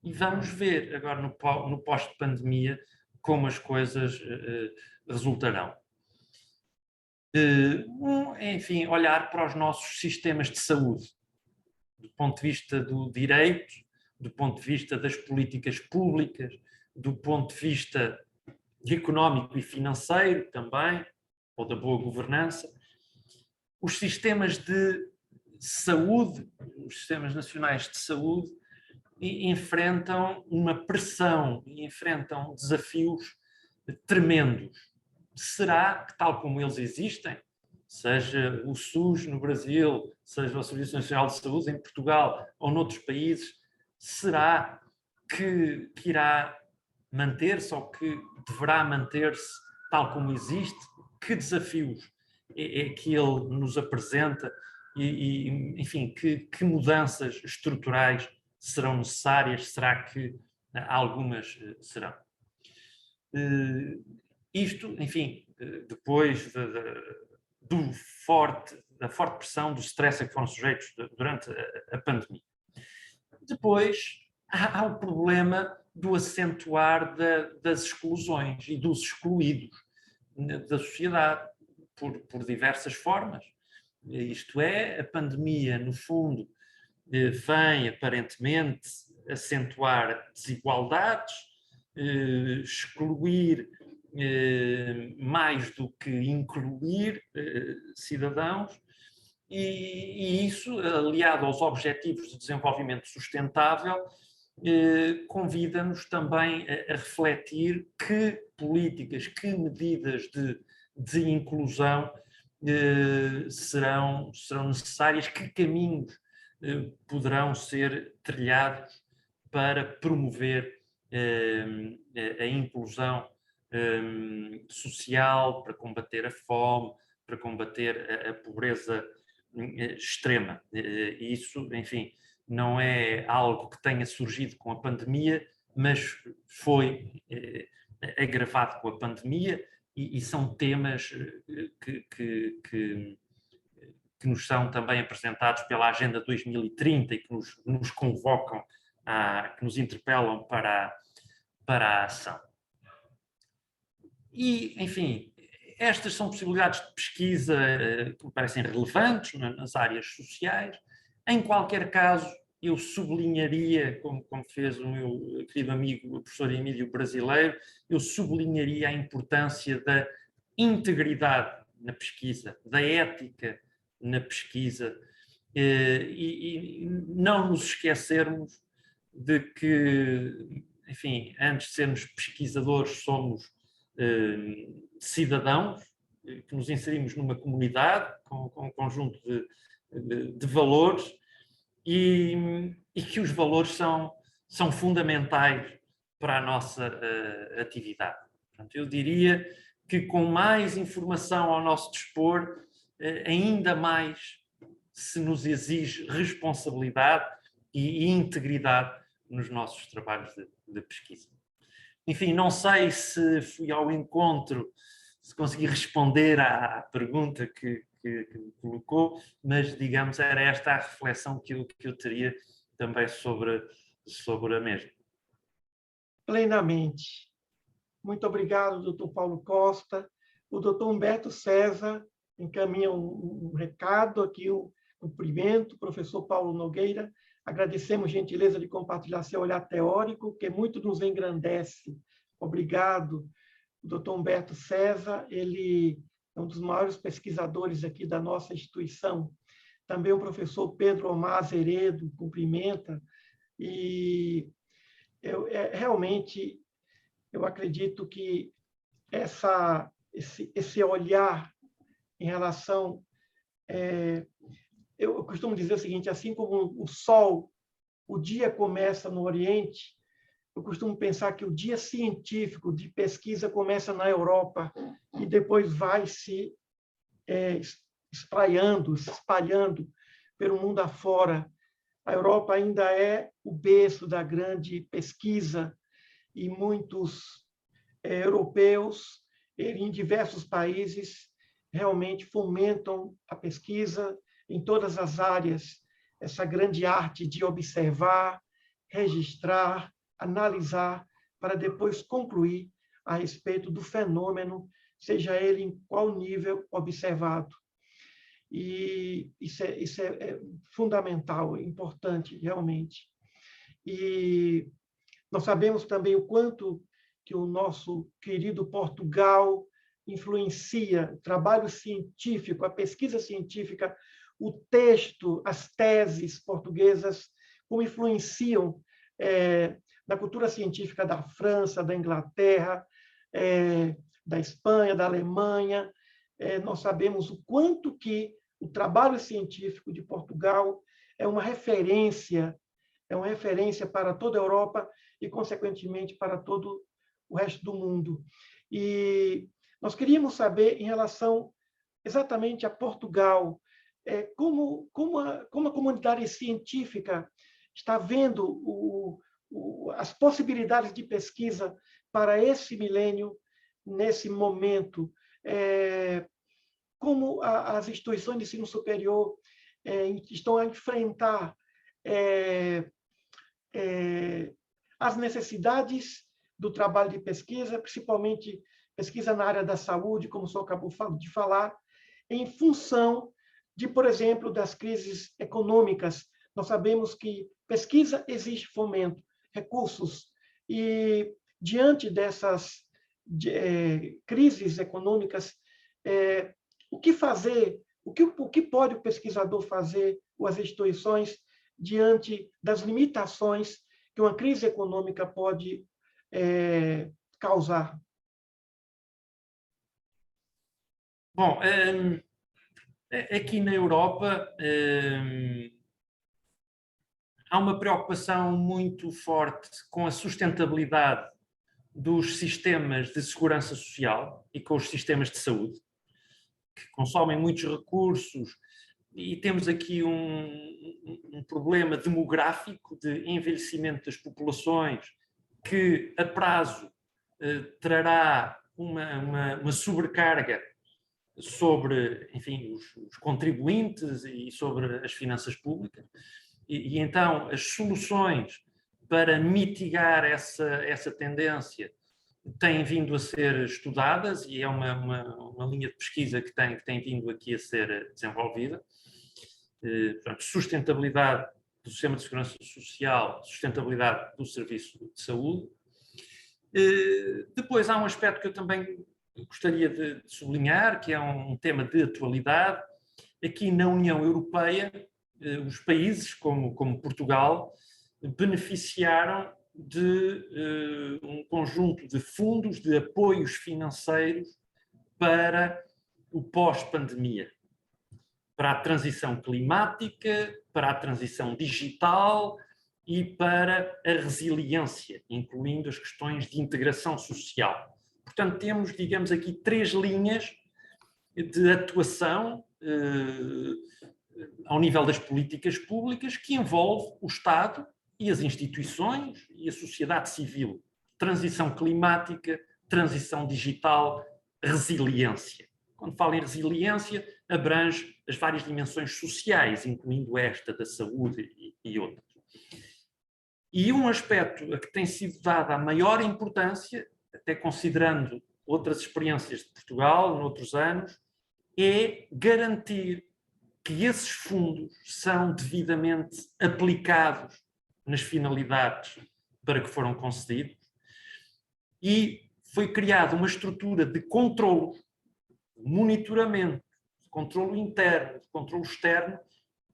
e vamos ver agora no pós-pandemia como as coisas resultarão. Enfim, olhar para os nossos sistemas de saúde, do ponto de vista do direito, do ponto de vista das políticas públicas, do ponto de vista económico e financeiro também, ou da boa governança. Os sistemas de saúde, os sistemas nacionais de saúde, enfrentam uma pressão e enfrentam desafios tremendos. Será que, tal como eles existem, seja o SUS no Brasil, seja o Serviço Nacional de Saúde em Portugal ou noutros países, será que irá manter-se ou que deverá manter-se tal como existe? Que desafios é que ele nos apresenta e enfim, que mudanças estruturais serão necessárias? Será que algumas serão? Isto, enfim, depois da forte pressão, do stress a que foram sujeitos durante a pandemia. Depois, há o problema do acentuar das exclusões e dos excluídos da sociedade por diversas formas. Isto é, a pandemia, no fundo, vem aparentemente acentuar desigualdades, excluir mais do que incluir cidadãos, e isso, aliado aos Objetivos de Desenvolvimento Sustentável, convida-nos também a refletir que políticas, que medidas de inclusão serão necessárias, que caminhos poderão ser trilhados para promover a inclusão social, para combater a fome, para combater a pobreza extrema. Isso, enfim, não é algo que tenha surgido com a pandemia, mas foi agravado com a pandemia e são temas que nos são também apresentados pela Agenda 2030 e que nos convocam, que nos interpelam para a ação. E, enfim, estas são possibilidades de pesquisa que me parecem relevantes nas áreas sociais. Em qualquer caso, eu sublinharia, como fez o meu querido amigo, o professor Emílio Brasileiro, eu sublinharia a importância da integridade na pesquisa, da ética na pesquisa, e não nos esquecermos de que, enfim, antes de sermos pesquisadores, somos cidadãos, que nos inserimos numa comunidade com um conjunto de valores e que os valores são fundamentais para a nossa atividade. Portanto, eu diria que com mais informação ao nosso dispor, ainda mais se nos exige responsabilidade e integridade nos nossos trabalhos de pesquisa. Enfim, não sei se fui ao encontro, se consegui responder à pergunta que me colocou, mas, digamos, era esta a reflexão que eu teria também sobre a mesma. Plenamente. Muito obrigado, doutor Paulo Costa. O doutor Humberto César encaminha um recado aqui, um cumprimento. Professor Paulo Nogueira, agradecemos a gentileza de compartilhar seu olhar teórico, que muito nos engrandece. Obrigado. O doutor Humberto César, ele é um dos maiores pesquisadores aqui da nossa instituição. Também o professor Pedro Omar Azeredo cumprimenta. E realmente, eu acredito que esse olhar em relação... eu costumo dizer o seguinte, assim como o sol, o dia começa no Oriente, eu costumo pensar que o dia científico de pesquisa começa na Europa e depois vai se espalhando pelo mundo afora. A Europa ainda é o berço da grande pesquisa e muitos europeus, em diversos países, realmente fomentam a pesquisa em todas as áreas, essa grande arte de observar, registrar, analisar, para depois concluir a respeito do fenômeno, seja ele em qual nível observado. E isso é fundamental, importante, realmente. E nós sabemos também o quanto que o nosso querido Portugal influencia o trabalho científico, a pesquisa científica, o texto, as teses portuguesas, como influenciam na cultura científica da França, da Inglaterra, da Espanha, da Alemanha. Nós sabemos o quanto que o trabalho científico de Portugal é uma referência para toda a Europa e, consequentemente, para todo o resto do mundo. E nós queríamos saber, em relação exatamente a Portugal, como a comunidade científica está vendo as possibilidades de pesquisa para esse milênio, nesse momento, como as instituições de ensino superior estão a enfrentar as necessidades do trabalho de pesquisa, principalmente pesquisa na área da saúde, como o senhor acabou de falar, em função de, por exemplo, das crises econômicas. Nós sabemos que pesquisa exige fomento, recursos, e diante dessas crises econômicas, o que fazer, o que pode o pesquisador fazer, ou as instituições, diante das limitações que uma crise econômica pode causar? Bom, Aqui na Europa há uma preocupação muito forte com a sustentabilidade dos sistemas de segurança social e com os sistemas de saúde, que consomem muitos recursos, e temos aqui um problema demográfico de envelhecimento das populações que, a prazo, trará uma sobrecarga sobre, enfim, os contribuintes e sobre as finanças públicas. E então as soluções para mitigar essa tendência têm vindo a ser estudadas e é uma linha de pesquisa que tem vindo aqui a ser desenvolvida. Portanto, sustentabilidade do sistema de segurança social, sustentabilidade do serviço de saúde. Depois há um aspecto que eu também gostaria de sublinhar, que é um tema de atualidade. Aqui na União Europeia, os países como Portugal beneficiaram de um conjunto de fundos de apoios financeiros para o pós-pandemia, para a transição climática, para a transição digital e para a resiliência, incluindo as questões de integração social. Portanto, temos, digamos aqui, 3 linhas de atuação ao nível das políticas públicas que envolve o Estado e as instituições e a sociedade civil. Transição climática, transição digital, resiliência. Quando falo em resiliência, abrange as várias dimensões sociais, incluindo esta da saúde e outras. E um aspecto a que tem sido dada a maior importância, até considerando outras experiências de Portugal, noutros anos, é garantir que esses fundos são devidamente aplicados nas finalidades para que foram concedidos e foi criada uma estrutura de controlo, de monitoramento, de controlo interno, de controlo externo,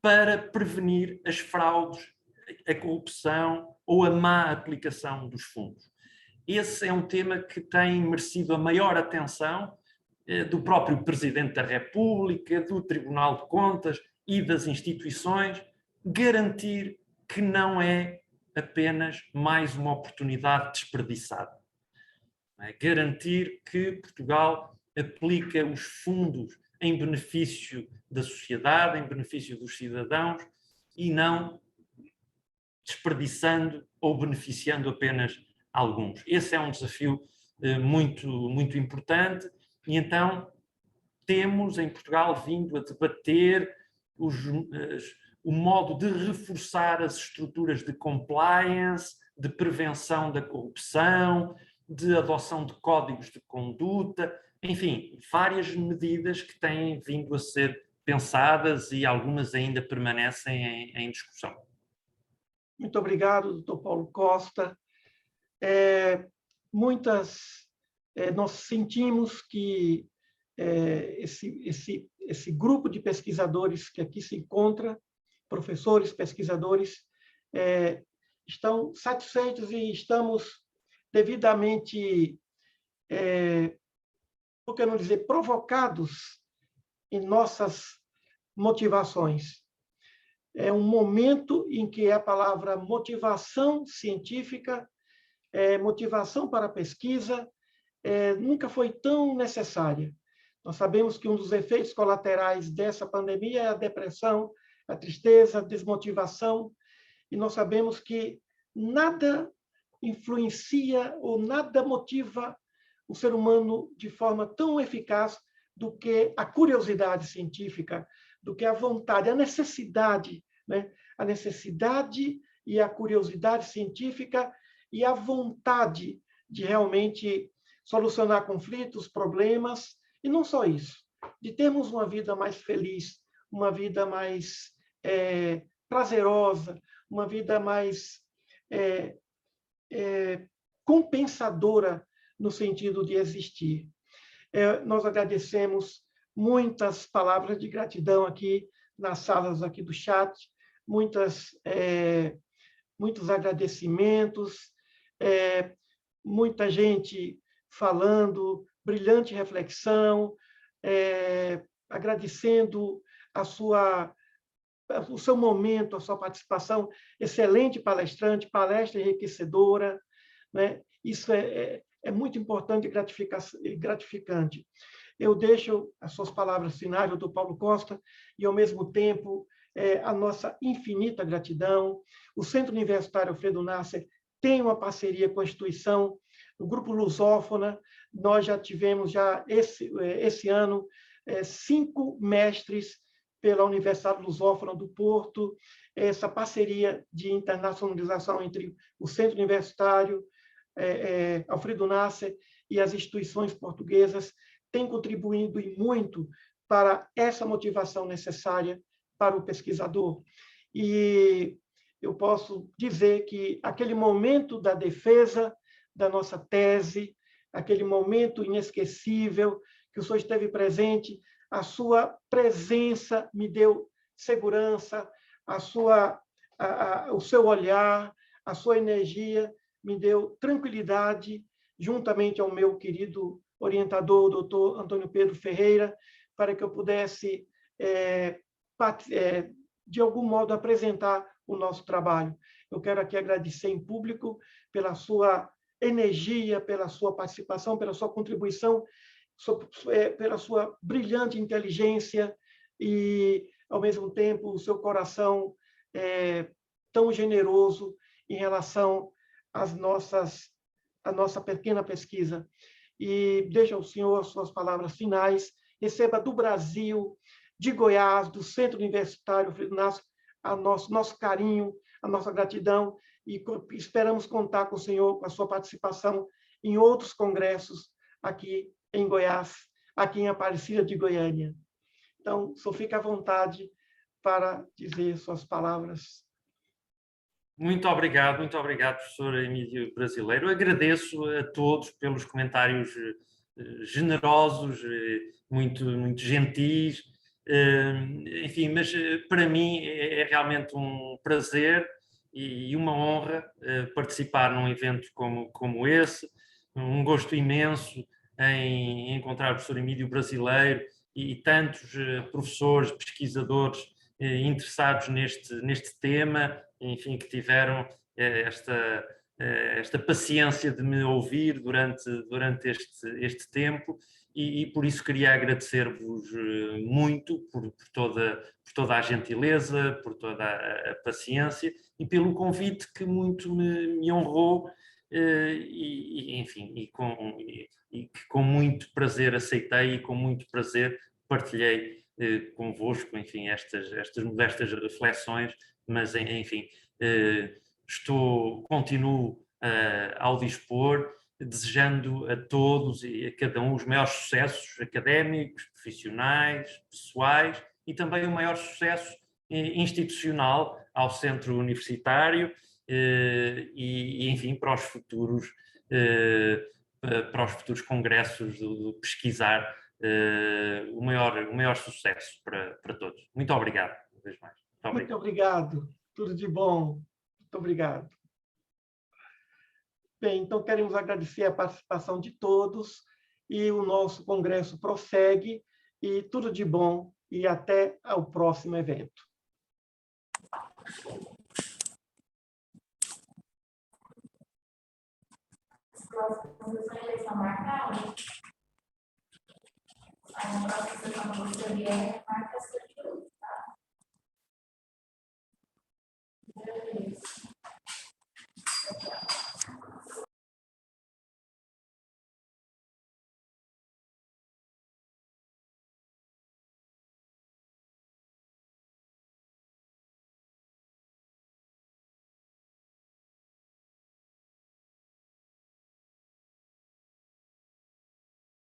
para prevenir as fraudes, a corrupção ou a má aplicação dos fundos. Esse é um tema que tem merecido a maior atenção do próprio Presidente da República, do Tribunal de Contas e das instituições, garantir que não é apenas mais uma oportunidade desperdiçada. Garantir que Portugal aplica os fundos em benefício da sociedade, em benefício dos cidadãos e não desperdiçando ou beneficiando apenas alguns. Esse é um desafio muito importante e então temos em Portugal vindo a debater o modo de reforçar as estruturas de compliance, de prevenção da corrupção, de adoção de códigos de conduta, enfim, várias medidas que têm vindo a ser pensadas e algumas ainda permanecem em discussão. Muito obrigado, doutor Paulo Costa. Nós sentimos que esse grupo de pesquisadores que aqui se encontra, professores, pesquisadores, estão satisfeitos e estamos devidamente, por que não dizer, provocados em nossas motivações. É um momento em que a palavra motivação científica, motivação para a pesquisa, nunca foi tão necessária. Nós sabemos que um dos efeitos colaterais dessa pandemia é a depressão, a tristeza, a desmotivação, e nós sabemos que nada influencia ou nada motiva o ser humano de forma tão eficaz do que a curiosidade científica, do que a vontade, a necessidade, né? A necessidade e a curiosidade científica e a vontade de realmente solucionar conflitos, problemas, e não só isso, de termos uma vida mais feliz, uma vida mais prazerosa, uma vida mais compensadora no sentido de existir. Nós agradecemos muitas palavras de gratidão aqui nas salas aqui do chat, muitos agradecimentos, muita gente falando, brilhante reflexão, agradecendo o seu momento, a sua participação, excelente palestrante, palestra enriquecedora, né? Isso é muito importante e gratificante. Eu deixo as suas palavras finais, doutor Paulo Costa, e, ao mesmo tempo, a nossa infinita gratidão. O Centro Universitário Alfredo Nasser tem uma parceria com a instituição, o Grupo Lusófona. Nós já tivemos, esse ano, 5 mestres pela Universidade Lusófona do Porto. Essa parceria de internacionalização entre o Centro Universitário Alfredo Nasser e as instituições portuguesas tem contribuído e muito para essa motivação necessária para o pesquisador. E eu posso dizer que aquele momento da defesa da nossa tese, aquele momento inesquecível que o senhor esteve presente, a sua presença me deu segurança, o seu olhar, a sua energia me deu tranquilidade, juntamente ao meu querido orientador, o doutor Antônio Pedro Ferreira, para que eu pudesse, de algum modo, apresentar o nosso trabalho. Eu quero aqui agradecer em público pela sua energia, pela sua participação, pela sua contribuição, pela sua brilhante inteligência e, ao mesmo tempo, o seu coração tão generoso em relação à nossa pequena pesquisa. E deixa ao senhor as suas palavras finais. Receba do Brasil, de Goiás, do Centro Universitário Alfredo Nasser, nosso carinho, a nossa gratidão, e esperamos contar com o senhor, com a sua participação em outros congressos aqui em Goiás, aqui em Aparecida de Goiânia. Então, o senhor fica à vontade para dizer suas palavras. Muito obrigado, professor Emídio Brasileiro. Agradeço a todos pelos comentários generosos, muito gentis. Enfim, mas para mim é realmente um prazer e uma honra participar num evento como esse. Um gosto imenso em encontrar o professor Emídio Brasileiro e tantos professores, pesquisadores interessados neste tema, enfim, que tiveram esta paciência de me ouvir durante este tempo, e por isso queria agradecer-vos muito por toda a gentileza, por toda a paciência e pelo convite que muito me honrou, enfim, e que com muito prazer aceitei e com muito prazer partilhei convosco, enfim, estas modestas reflexões, mas, enfim, continuo ao dispor, desejando a todos e a cada um os maiores sucessos académicos, profissionais, pessoais e também o maior sucesso institucional ao centro universitário e enfim, para os futuros congressos do pesquisar, o maior sucesso para todos. Muito obrigado, uma vez mais. Muito obrigado. Tudo de bom. Muito obrigado. Bem, então queremos agradecer a participação de todos e o nosso congresso prossegue, e tudo de bom e até ao próximo evento. As próximas sessões estão marcadas. A próxima sessão do CBR marca